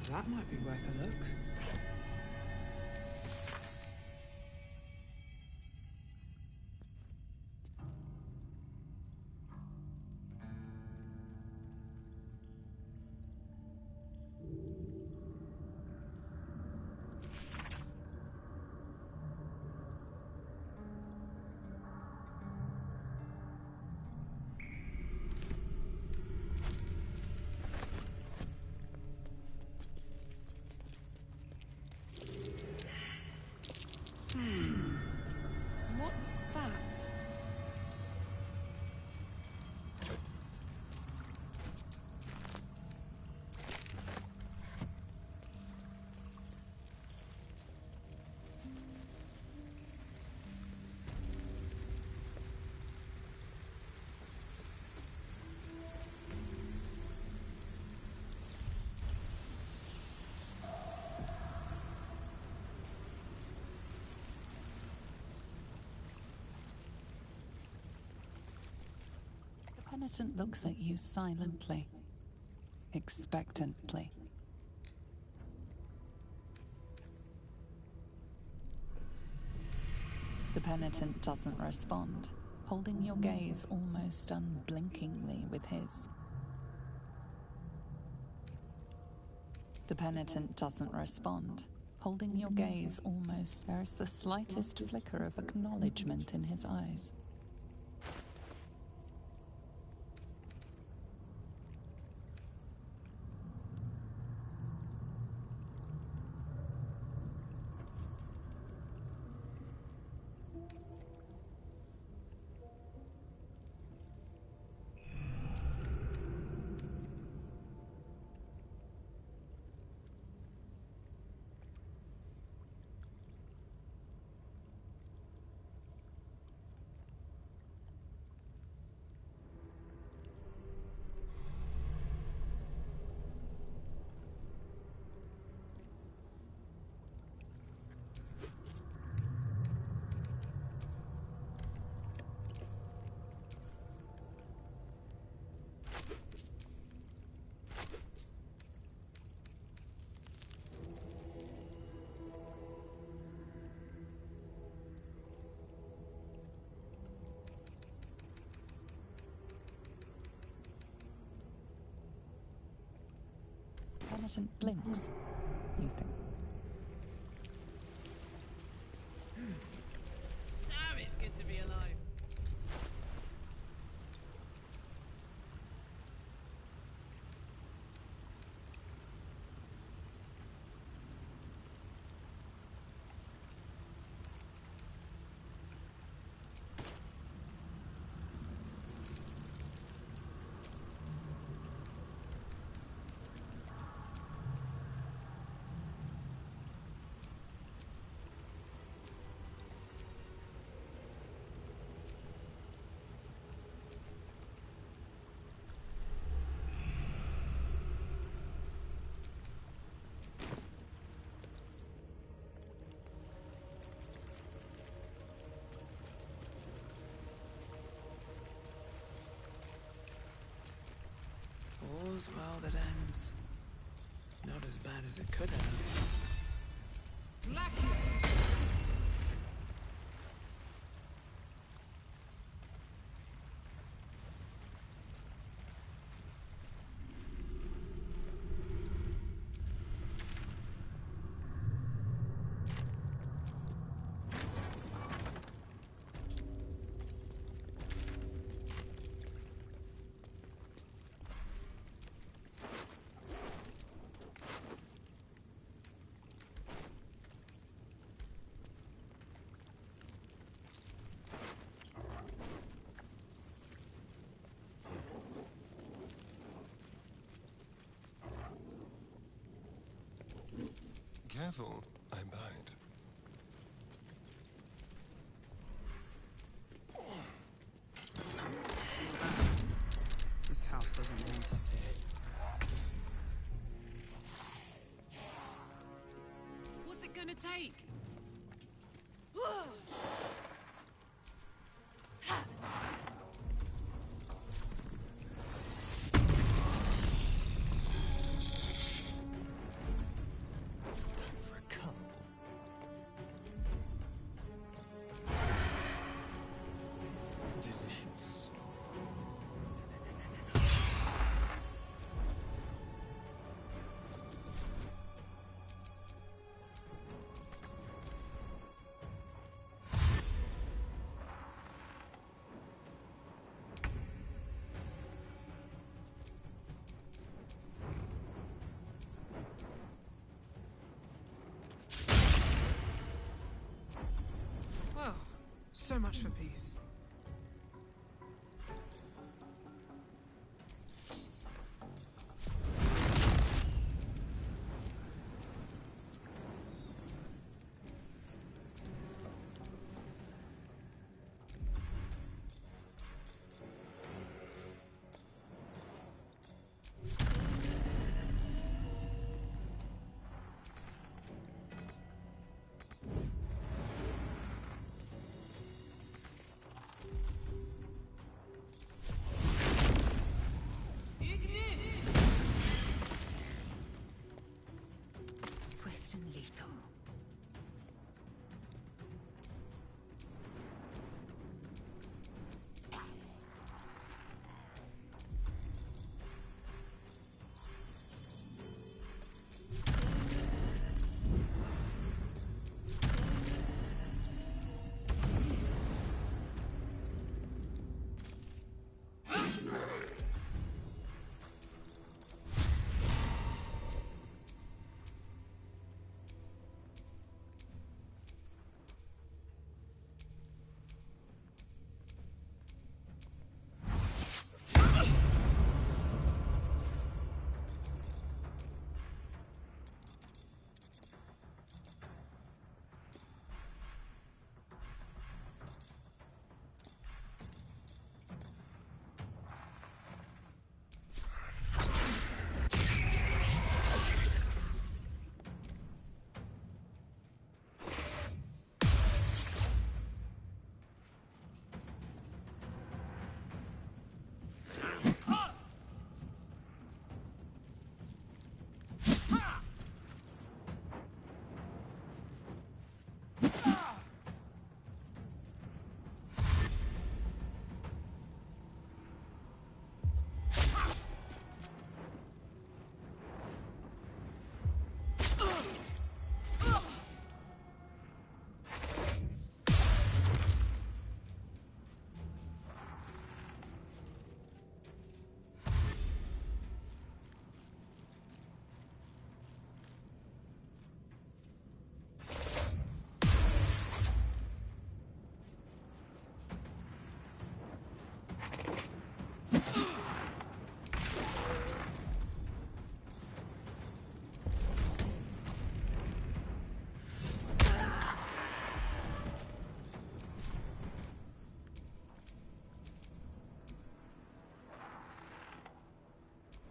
That might be worth a look. What's that? The penitent looks at you silently, expectantly. The penitent doesn't respond, holding your gaze almost unblinkingly with his. The penitent doesn't respond, holding your gaze almost. There is the slightest flicker of acknowledgement in his eyes. Penitent blinks. You think. Damn, it's good to be alive. All's well that ends. Not as bad as it could have. careful, I bite. This house doesn't want us here. What's it gonna take? Time for a cuddle. Delicious. Well, so much for peace. Swift and lethal.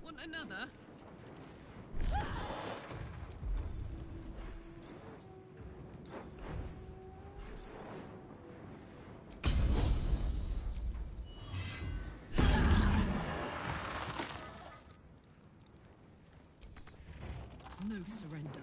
Want another? No surrender.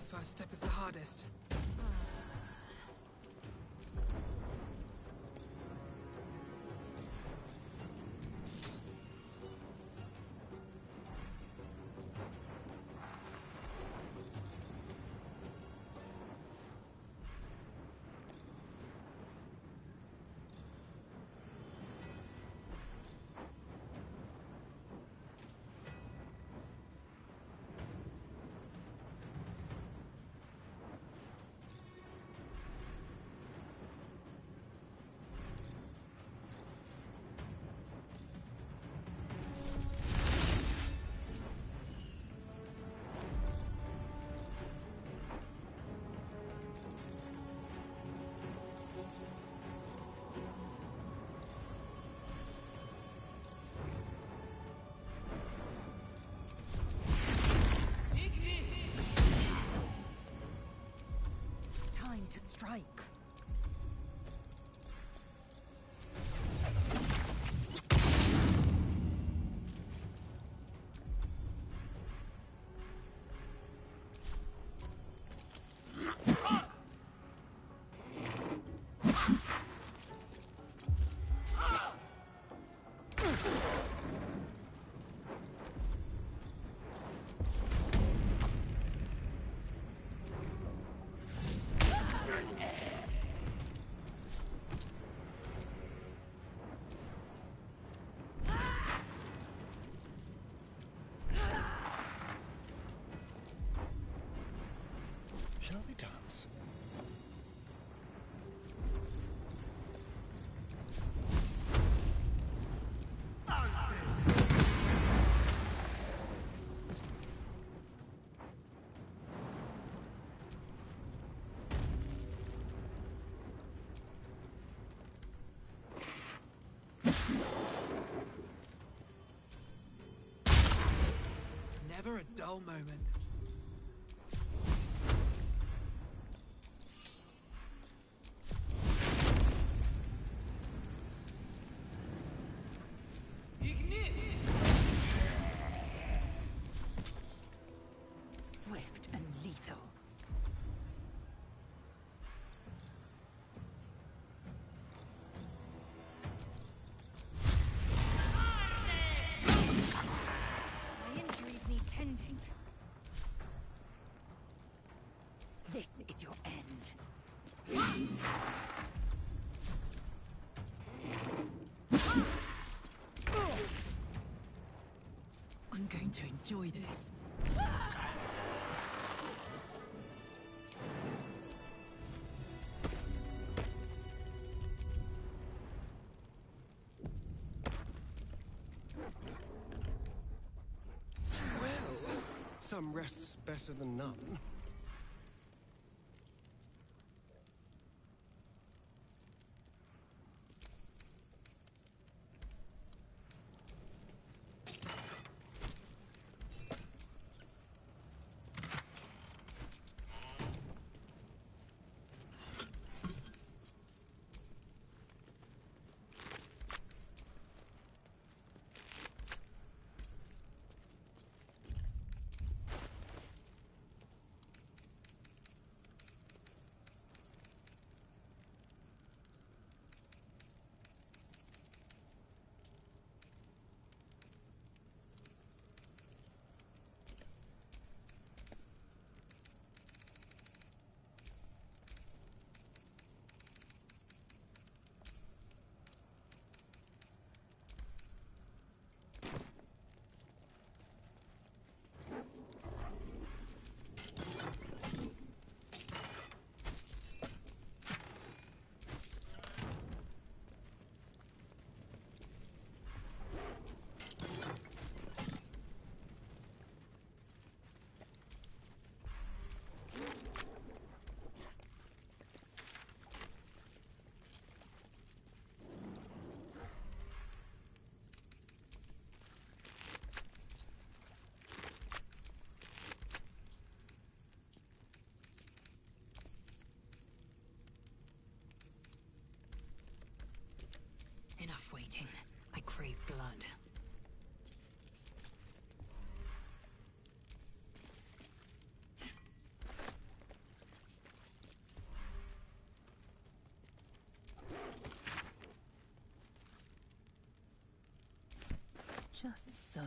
First step is the hardest. Time to strike. Shall we dance? Never a dull moment. Swift and lethal. My injuries need tending. This is your end. I'm going to enjoy this. Some rest's better than none. blood. Just so.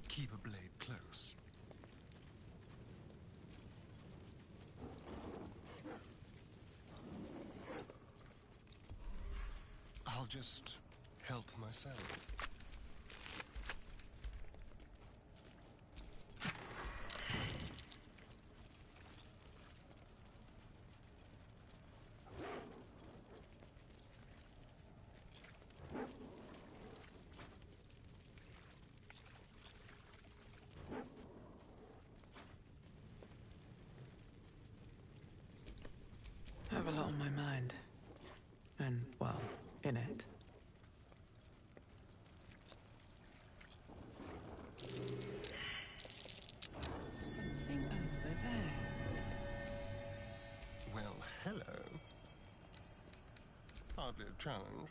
Keep a blade close. I'll just help myself. I have a lot on my mind. And, well, in it. Something over there. Well, hello. Hardly a challenge.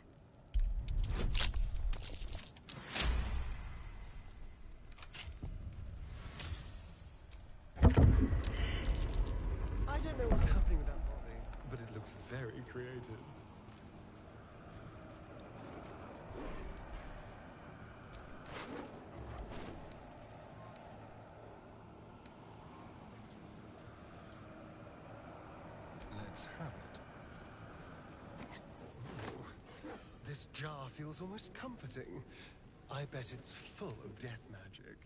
I don't know what's happening with that body, but it looks very creative. Let's have it. Ooh, this jar feels almost comforting. I bet it's full of death magic.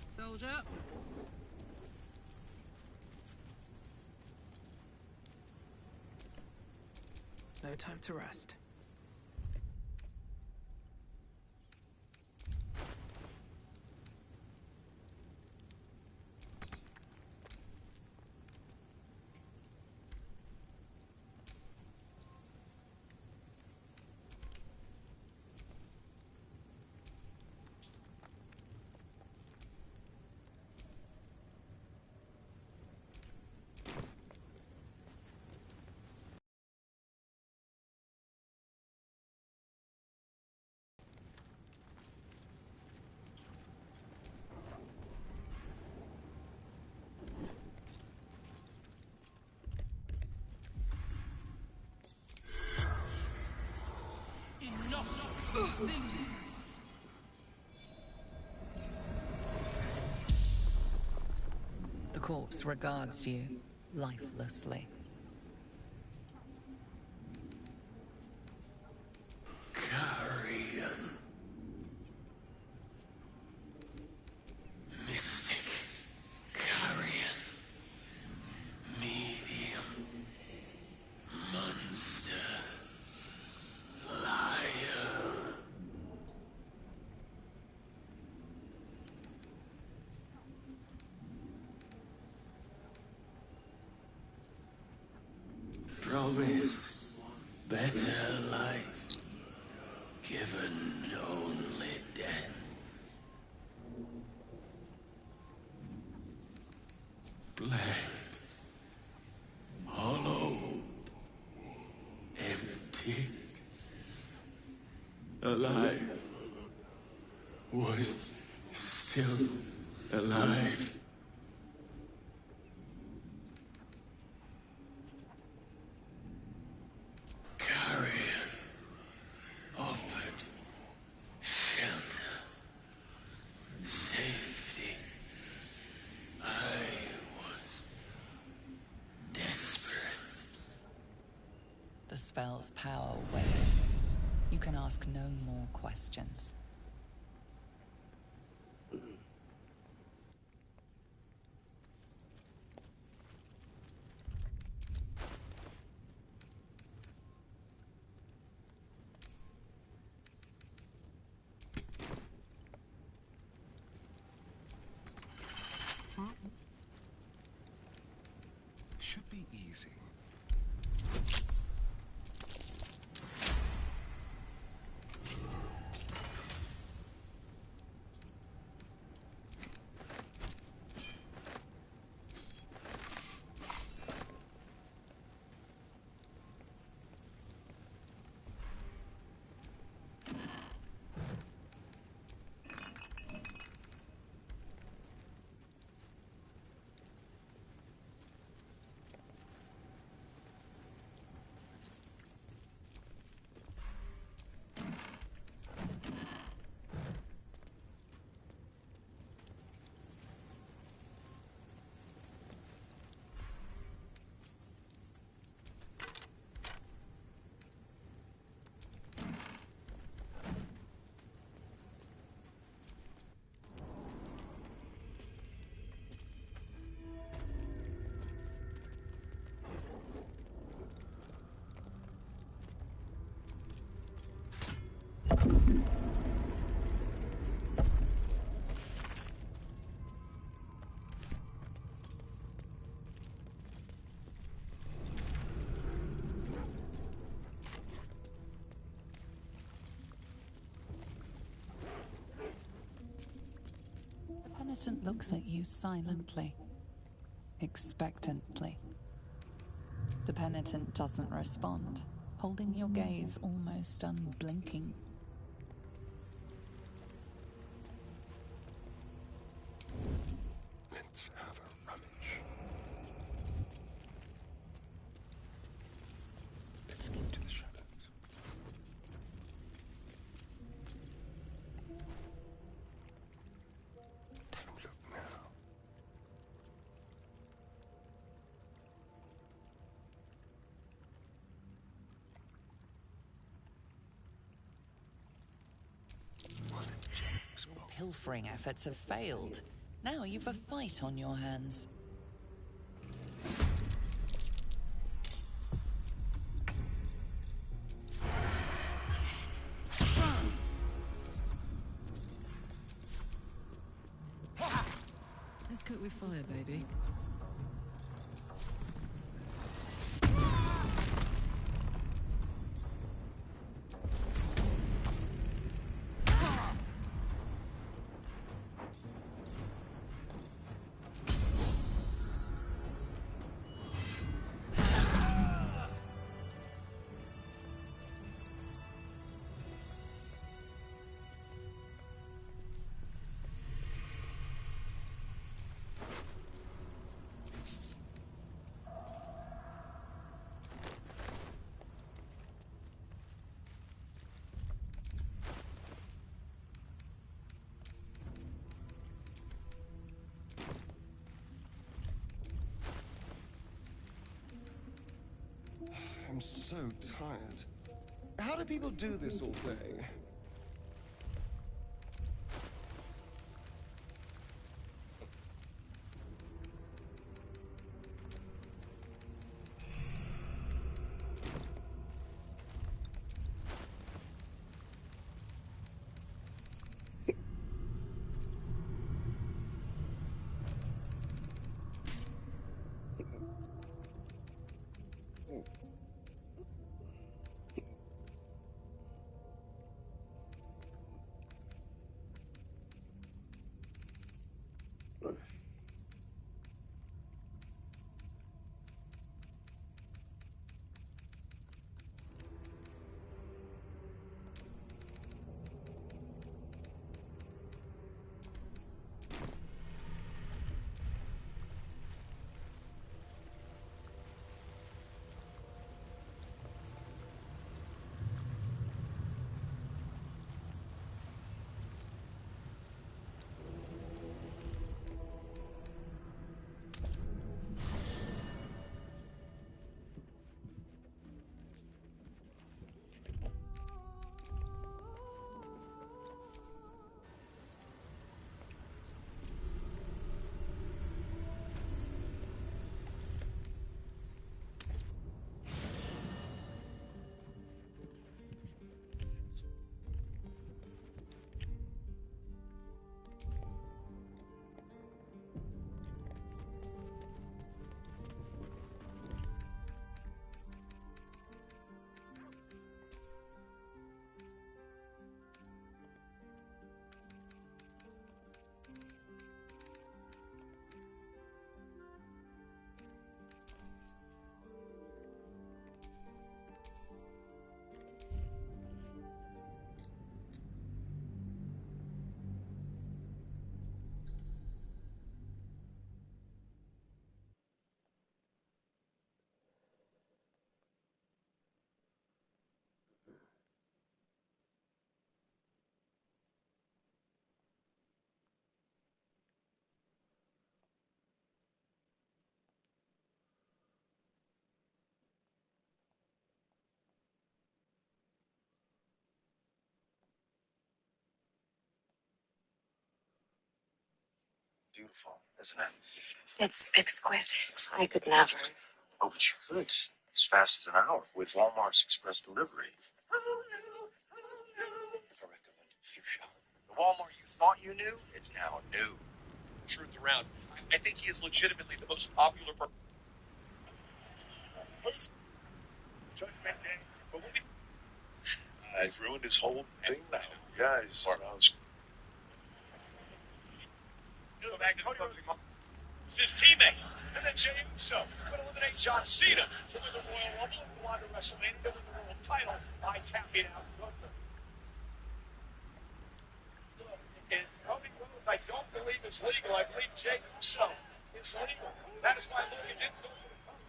Soldier. No time to rest. The corpse regards you lifelessly. Carrion. promised better life, given only death. Blank, hollow, empty, alive, was still alive. Carrion offered shelter, safety. I was desperate. The spell's power wanes. You can ask no more questions. Should be easy. The penitent looks at you silently, expectantly. The penitent doesn't respond, holding your gaze almost unblinking. Let's have a rummage. Let's keep to the shadows. Don't look now. What a jinx. Your pilfering efforts have failed. Now you've a fight on your hands. Let's cook with fire, baby. I'm so tired. How do people do this all day? Beautiful, isn't it? It's exquisite. I could never. Oh, but you could. It's fast as an hour with Walmart's express delivery. I recommend cereal. The Walmart you thought you knew is now new. Truth around. I think he is legitimately the most popular person. Judgment Day. But when I've ruined his whole thing now. Guys, It's his teammate. And then Jey Uso would eliminate John Cena to win the Royal Rumble, go on to WrestleMania to win the world title by tapping out Gunther. And Cody Rhodes, I don't believe is legal. I believe Jey Uso is legal. That is why Logan didn't go for the cover.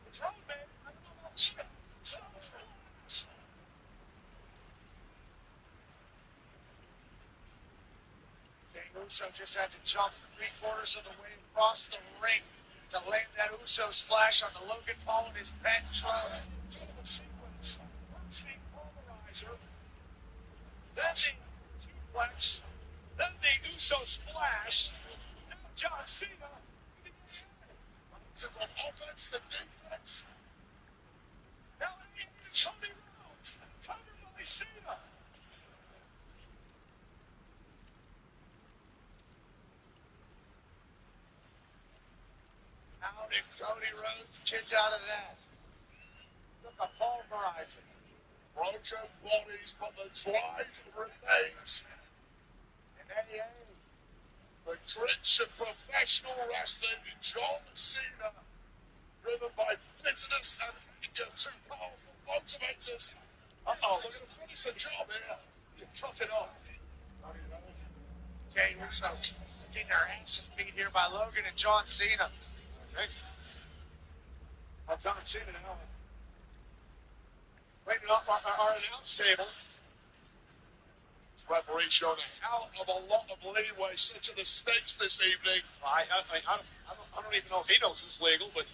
It's wrong, man. I don't know about shit. Jey Uso just had to jump 3/4 of the way across the ring to land that Uso splash on the Logan Paul and his Ben Trout. Sequence. First the polarizer, then the suplex, then the Uso splash. Now John Cena. It's from offense to defense. Now Cody Rhodes covered by Cena. How did Cody Rhodes kick out of that? Took a pulverizer. Broken bodies, but the drive remains. And AA, the grit of professional wrestling, John Cena, driven by business and anger, two powerful motivators. Uh-oh, look at the finish the job here. You cut it off. Cody Rhodes, Jey Uso getting their asses beat here by Logan and John Cena. Okay. Well, John Cena now waiting off our announce table. This referee showing a hell of a lot of leeway set to the stakes this evening. I don't even know if he knows who's legal, but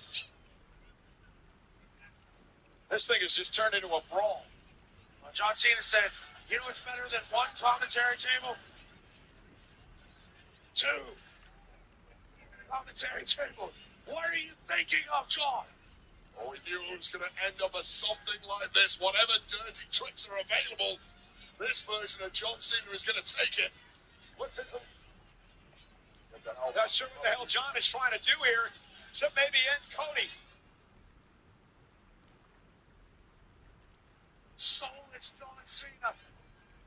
this thing has just turned into a brawl. Well, John Cena said, you know what's better than one commentary table? Two commentary tables. What are you thinking of, John? Oh, we knew it was going to end up as something like this. Whatever dirty tricks are available, this version of John Cena is going to take it. What the hell? Not sure what the hell John is trying to do here, except maybe end Cody. Soulless John Cena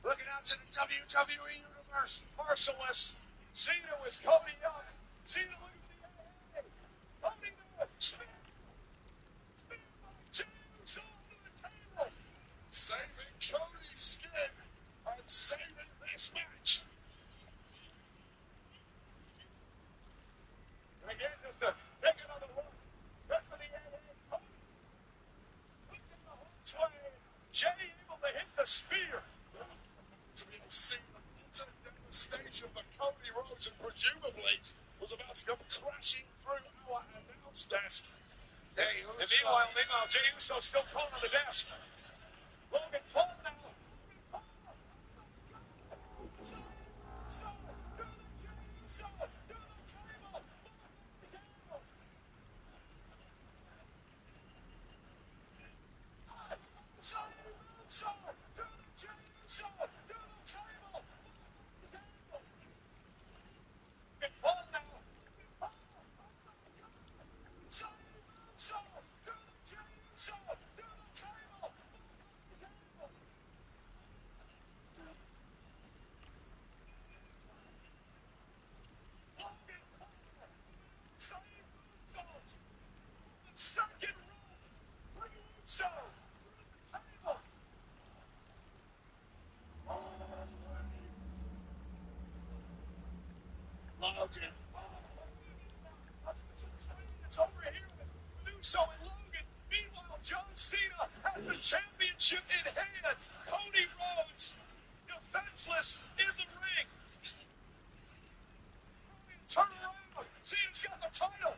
looking out to the WWE Universe. Merciless. Cena with Cody up. Cena with the AA. Cody up. Saving Cody's skin and saving this match. And again, just to take another look. Good for the AA. Flipping the whole way. Jey able to hit the spear. To be seen the utter devastation for Cody Rhodes, and presumably was about to come crashing through our announce desk. And meanwhile, Jey Uso still calling on the desk. Logan Paul now. Logan. It's over here with Uso and Logan. Meanwhile, John Cena has the championship in hand. Cody Rhodes, defenseless in the ring. Turn around. Cena's got the title.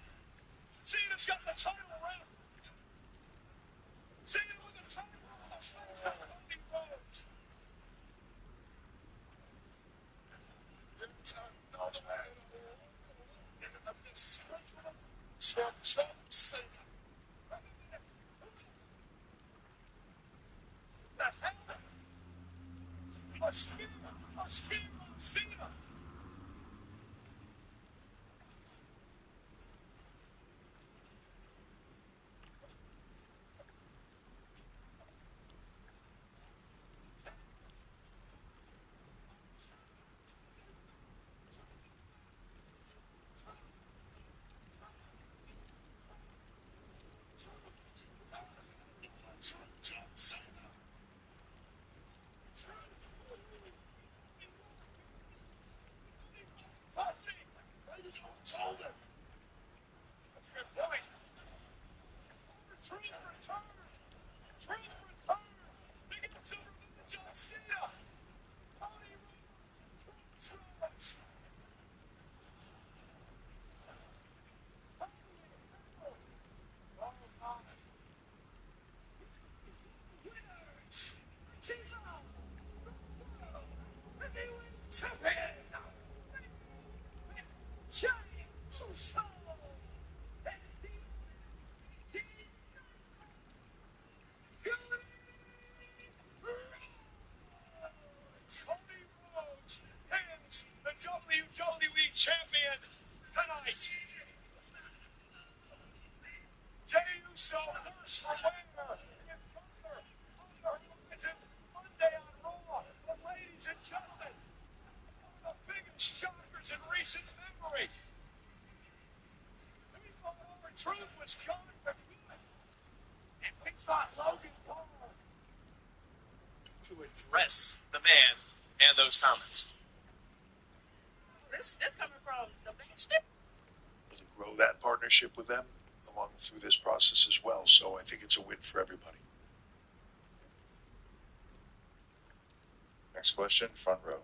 Cena's got the title, ref. Told him. That's a good point. Truth return. Truth return. Begins to remember John Cena. Cody Rhodes. Rhodes. Winners. Timo. Champion. Johnny Uso. Cody Rhodes is the WWE champion tonight. Jey Uso first for wear in Thunder on the horizon Monday on Raw. But ladies and gentlemen, one of the biggest shockers in recent memory. We thought our truth was gone for good. And we thought Logan Paul to address the man and those comments. This coming from the backstep. To grow that partnership with them along through this process as well. So I think it's a win for everybody. Next question, front row.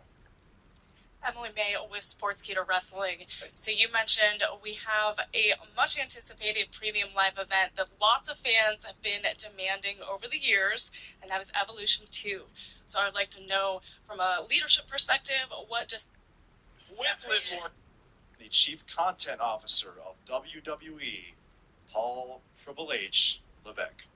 Emily May with Sportskeeda Wrestling. So you mentioned we have a much anticipated premium live event that lots of fans have been demanding over the years, and that is Evolution 2. So I'd like to know from a leadership perspective, what does With Livermore, the Chief Content Officer of WWE, Paul Triple H Levesque.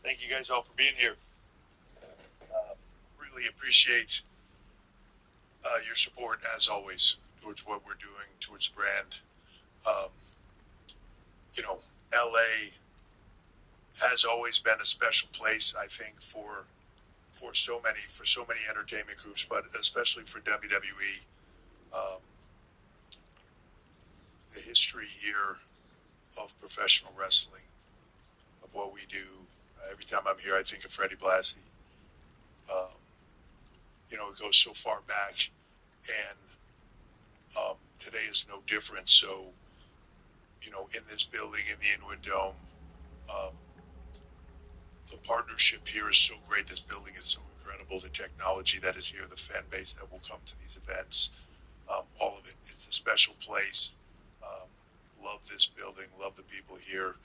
Thank you guys all for being here. Really appreciate your support as always towards what we're doing, towards the brand. You know, LA has always been a special place, I think, for so many entertainment groups, but especially for WWE. The history here of professional wrestling, of what we do. Every time I'm here, I think of Freddie Blassie. You know, it goes so far back, and today is no different. So, you know, in this building, in the Inwood Dome, the partnership here is so great. This building is so incredible. The technology that is here, the fan base that will come to these events, all of it. It's a special place. Love this building. Love the people here.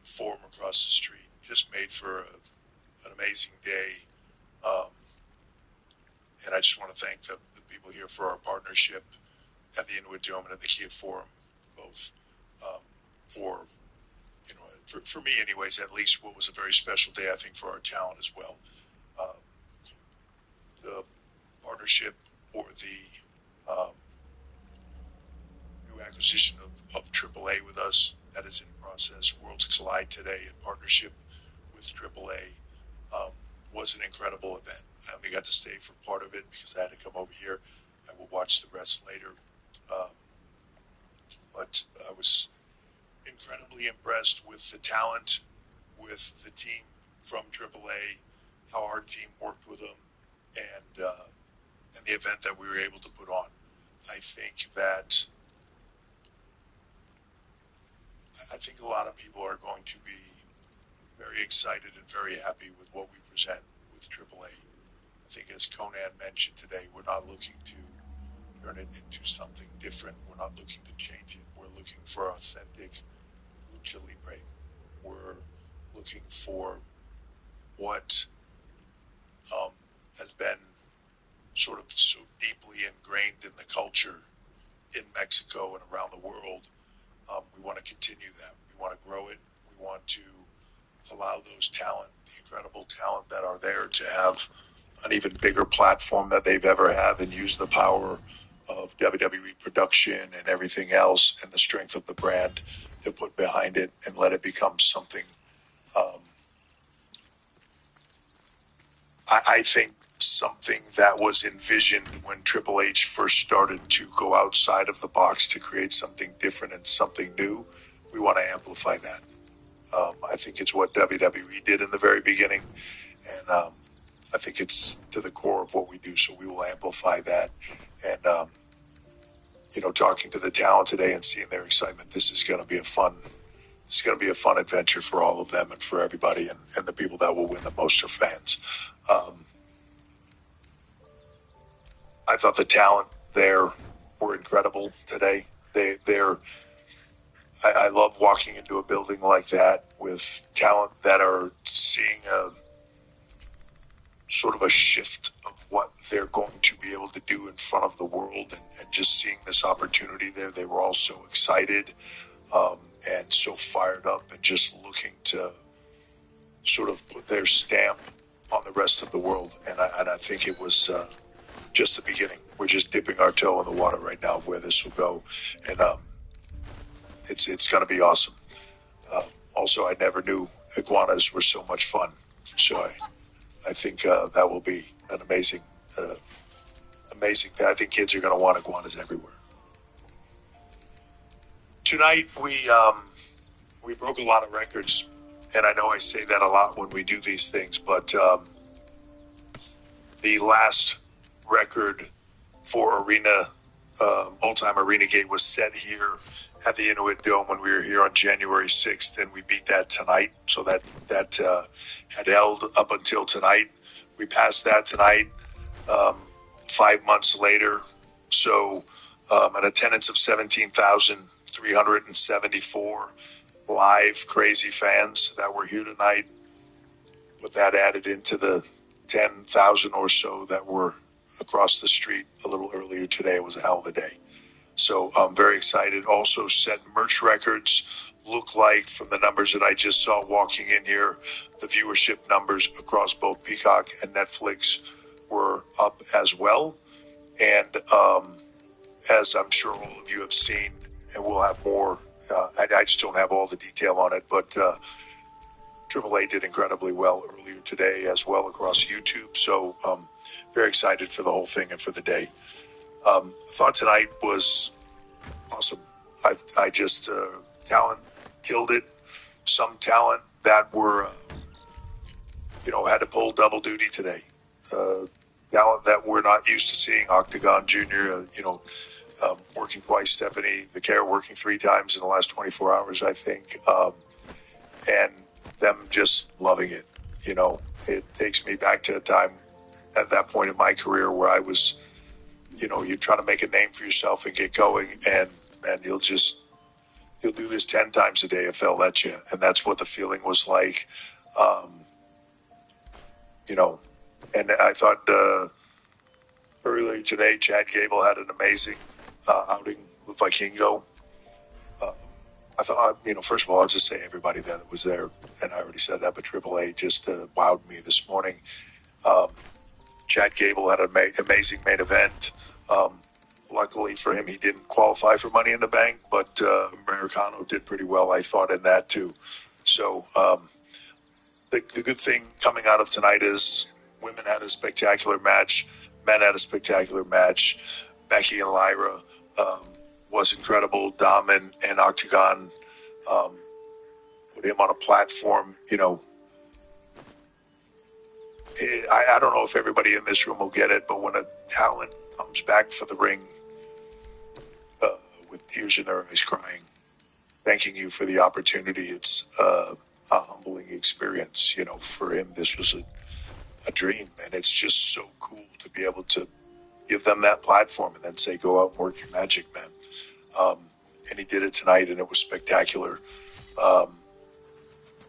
Forum across the street. Just made for an amazing day. And I just want to thank the people here for our partnership at the Inwood Dome and at the Kia Forum, both for, you know, for me anyways, at least what was a very special day, I think, for our talent as well. The partnership or the new acquisition of AAA with us, that is in process. Worlds Collide today in partnership with AAA was an incredible event. I only got to stay for part of it because I had to come over here. I will watch the rest later. But I was incredibly impressed with the talent, with the team from AAA, how our team worked with them, and the event that we were able to put on. I think a lot of people are going to be very excited and very happy with what we present with AAA. I think, as Conan mentioned today, we're not looking to turn it into something different. We're not looking to change it. We're looking for authentic lucha libre. We're looking for what has been sort of so deeply ingrained in the culture in Mexico and around the world. We want to continue that. We want to grow it. We want to allow those talent, the incredible talent that are there, to have an even bigger platform that they've ever had, and use the power of WWE production and everything else and the strength of the brand to put behind it and let it become something. I think something that was envisioned when Triple H first started to go outside of the box to create something different and something new. We want to amplify that. I think it's what WWE did in the very beginning, and I think it's to the core of what we do. So we will amplify that. And talking to the talent today and seeing their excitement, this is going to be a fun adventure for all of them and for everybody. And the people that will win the most are fans. I thought the talent there were incredible today. I love walking into a building like that with talent that are seeing a sort of a shift of what they're going to be able to do in front of the world, and just seeing this opportunity there. They were all so excited and so fired up and just looking to sort of put their stamp on the rest of the world. And I think it was just the beginning. We're just dipping our toe in the water right now of where this will go. And it's going to be awesome. Also, I never knew iguanas were so much fun. So I think that will be an amazing thing. I think kids are going to want iguanas everywhere. Tonight, we broke a lot of records. And I know I say that a lot when we do these things, but the last record for arena, all-time arena gate was set here at the Inuit Dome when we were here on January 6th, and we beat that tonight. So that had held up until tonight. We passed that tonight 5 months later. So an attendance of 17,374 live crazy fans that were here tonight. But that added into the 10,000 or so that were across the street a little earlier today. It was a hell of a day. So I'm very excited. Also set merch records. Look like, from the numbers that I just saw walking in here, the viewership numbers across both Peacock and Netflix were up as well. And as I'm sure all of you have seen, and we'll have more, I just don't have all the detail on it, but Triple A did incredibly well earlier today as well across YouTube. So very excited for the whole thing and for the day. Thought tonight was awesome. I just, talent killed it. Some talent that were, had to pull double duty today. Talent that we're not used to seeing. Octagon Jr., working twice. Stephanie Vaquero working 3 times in the last 24 hours, I think. And them just loving it. It takes me back to a time at that point in my career where I was, you're trying to make a name for yourself and get going, and you'll do this 10 times a day if they'll let you. And that's what the feeling was like. And I thought earlier today, Chad Gable had an amazing outing with Vikingo. I thought, first of all, I'll just say everybody that was there, and I already said that, but Triple A just wowed me this morning. Chad Gable had an amazing main event. Luckily for him, he didn't qualify for Money in the Bank, but Americano did pretty well, I thought, in that too. So the good thing coming out of tonight is women had a spectacular match, men had a spectacular match. Becky and Lyra was incredible. Dom and Octagon put him on a platform. I don't know if everybody in this room will get it, but when a talent comes back for the ring with tears in their eyes, crying, thanking you for the opportunity, it's a humbling experience. For him, this was a dream, and it's just so cool to be able to give them that platform and then say, go out and work your magic, man. And he did it tonight, and it was spectacular.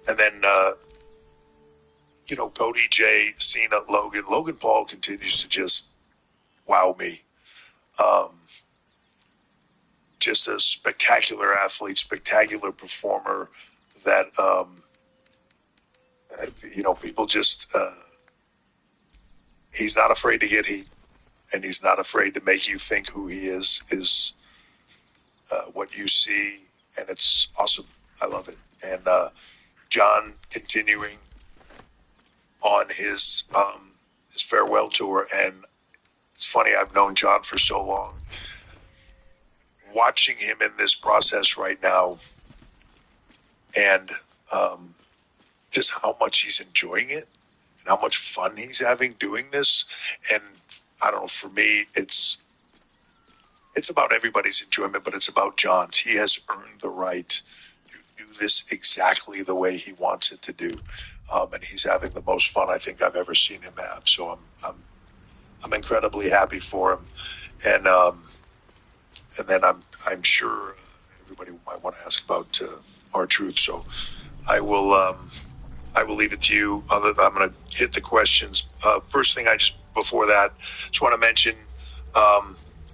And then, Cody, Jay, Cena, Logan. Logan Paul continues to just wow me. Just a spectacular athlete, spectacular performer that, people just, he's not afraid to get heat, and he's not afraid to make you think who he is what you see, and it's awesome. I love it. And John continuing on his farewell tour, and it's funny, I've known John for so long. Watching him in this process right now, and just how much he's enjoying it, and how much fun he's having doing this, and I don't know, for me, it's about everybody's enjoyment, but it's about John's. He has earned the right to do this exactly the way he wants it to do, and he's having the most fun I think I've ever seen him have. So I'm incredibly happy for him, and then I'm sure everybody might want to ask about R-Truth. So I will leave it to you. I'm going to hit the questions. First thing, before that, just want to mention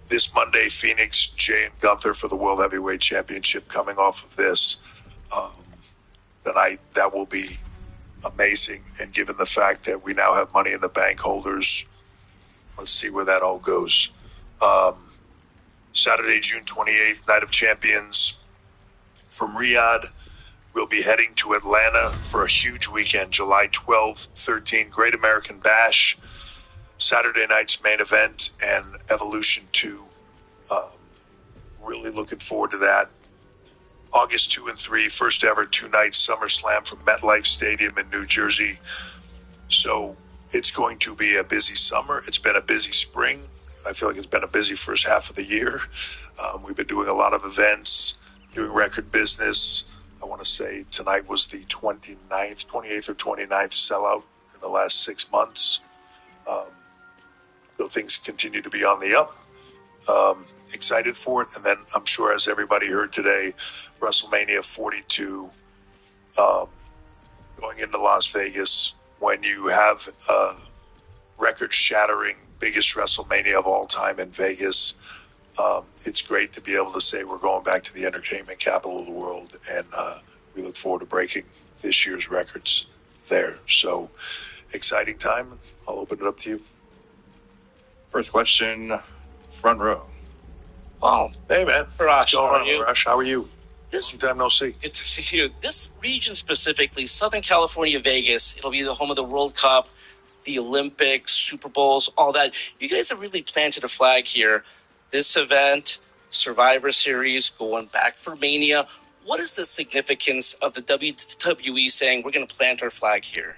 this Monday, Phoenix, Jay and Gunther for the World Heavyweight Championship coming off of this tonight. That will be amazing. And given the fact that we now have Money in the Bank holders, let's see where that all goes. Saturday, June 28th, Night of Champions from Riyadh. We'll be heading to Atlanta for a huge weekend, July 12th, 13th, Great American Bash. Saturday night's main event and Evolution 2. Really looking forward to that. August 2 and 3, first ever 2-night SummerSlam from MetLife Stadium in New Jersey. So it's going to be a busy summer. It's been a busy spring. I feel like it's been a busy first half of the year. We've been doing a lot of events, doing record business. I want to say tonight was the 28th or 29th sellout in the last 6 months. So things continue to be on the up. Excited for it. And then I'm sure, as everybody heard today, WrestleMania 42 going into Las Vegas. When you have a record-shattering biggest WrestleMania of all time in Vegas, it's great to be able to say we're going back to the entertainment capital of the world, and we look forward to breaking this year's records there. So exciting time. I'll open it up to you. First question, front row. Oh, hey man, Rush, what's going how on, are you? Rush? How are you? This Long time no see. Good to see you. This region specifically, Southern California, Vegas, it'll be the home of the World Cup, the Olympics, Super Bowls, all that. You guys have really planted a flag here. This event, Survivor Series, going back for Mania. What is the significance of the WWE saying we're going to plant our flag here?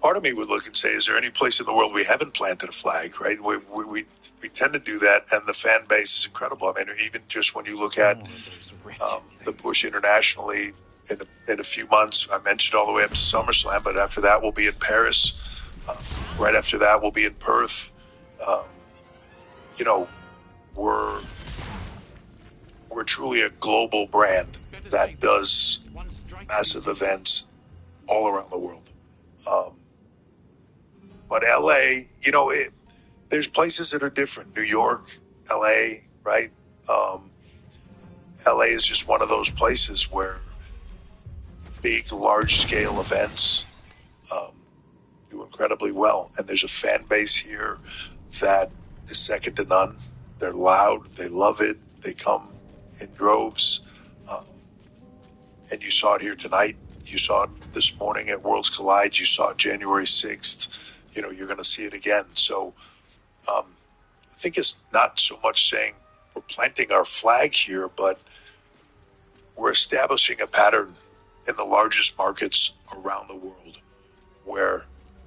Part of me would look and say, is there any place in the world we haven't planted a flag, right? We tend to do that, and the fan base is incredible. I mean, even just when you look at the push internationally in a few months, I mentioned all the way up to SummerSlam, but after that we'll be in Paris. Right after that we'll be in Perth. We're truly a global brand that does massive events all around the world. But LA, there's places that are different. New York, LA, right? LA is just one of those places where big, large-scale events do incredibly well. And there's a fan base here that is second to none. They're loud. They love it. They come in droves. And you saw it here tonight. You saw it this morning at Worlds Collide. You saw it January 6th. You're going to see it again. So I think it's not so much saying we're planting our flag here, but we're establishing a pattern in the largest markets around the world where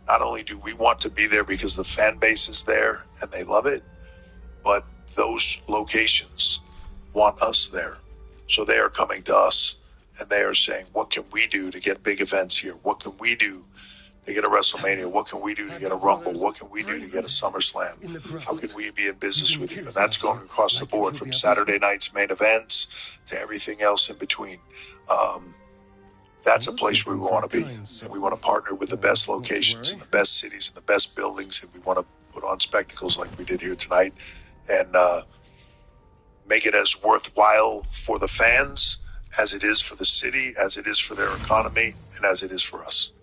not only do we want to be there because the fan base is there and they love it, but those locations want us there. So they are coming to us and they are saying, what can we do to get big events here? What can we do to get a WrestleMania? What can we do to get a Rumble? What can we do to get a SummerSlam? How can we be in business with you? And that's going across the board from Saturday night's main events to everything else in between. That's a place where we want to be. And we want to partner with the best locations and the best cities and the best buildings. And we want to put on spectacles like we did here tonight and make it as worthwhile for the fans as it is for the city, as it is for their economy, and as it is for us.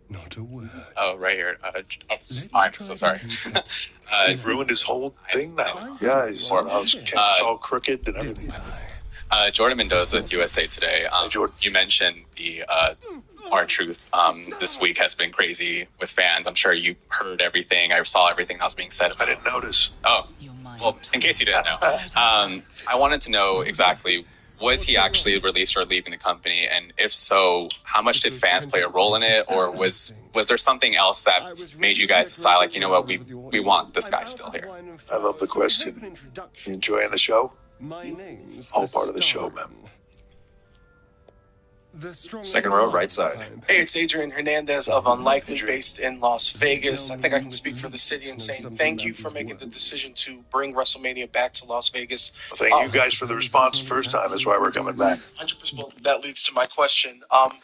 Not a word. Oh, right here. I'm so sorry. You've ruined his whole thing now. Yeah, he's all crooked and everything. Jordan Mendoza with USA Today. You mentioned the R-Truth this week has been crazy with fans. I'm sure you heard everything. I saw everything that was being said. I didn't notice. Oh, well, in case you didn't know. I wanted to know exactly, was he actually released or leaving the company? And if so, how much did fans play a role in it? Or was there something else that made you guys decide, like, you know what, we want this guy still here? I love the question. You enjoying the show? All part of the show, man. Second row, right side. Hey, it's Adrian Hernandez of Unlikely, based in Las Vegas. I think I can speak for the city in saying thank you for making the decision to bring WrestleMania back to Las Vegas. Well, thank you guys for the response the first time. That's why we're coming back. 100%. That leads to my question.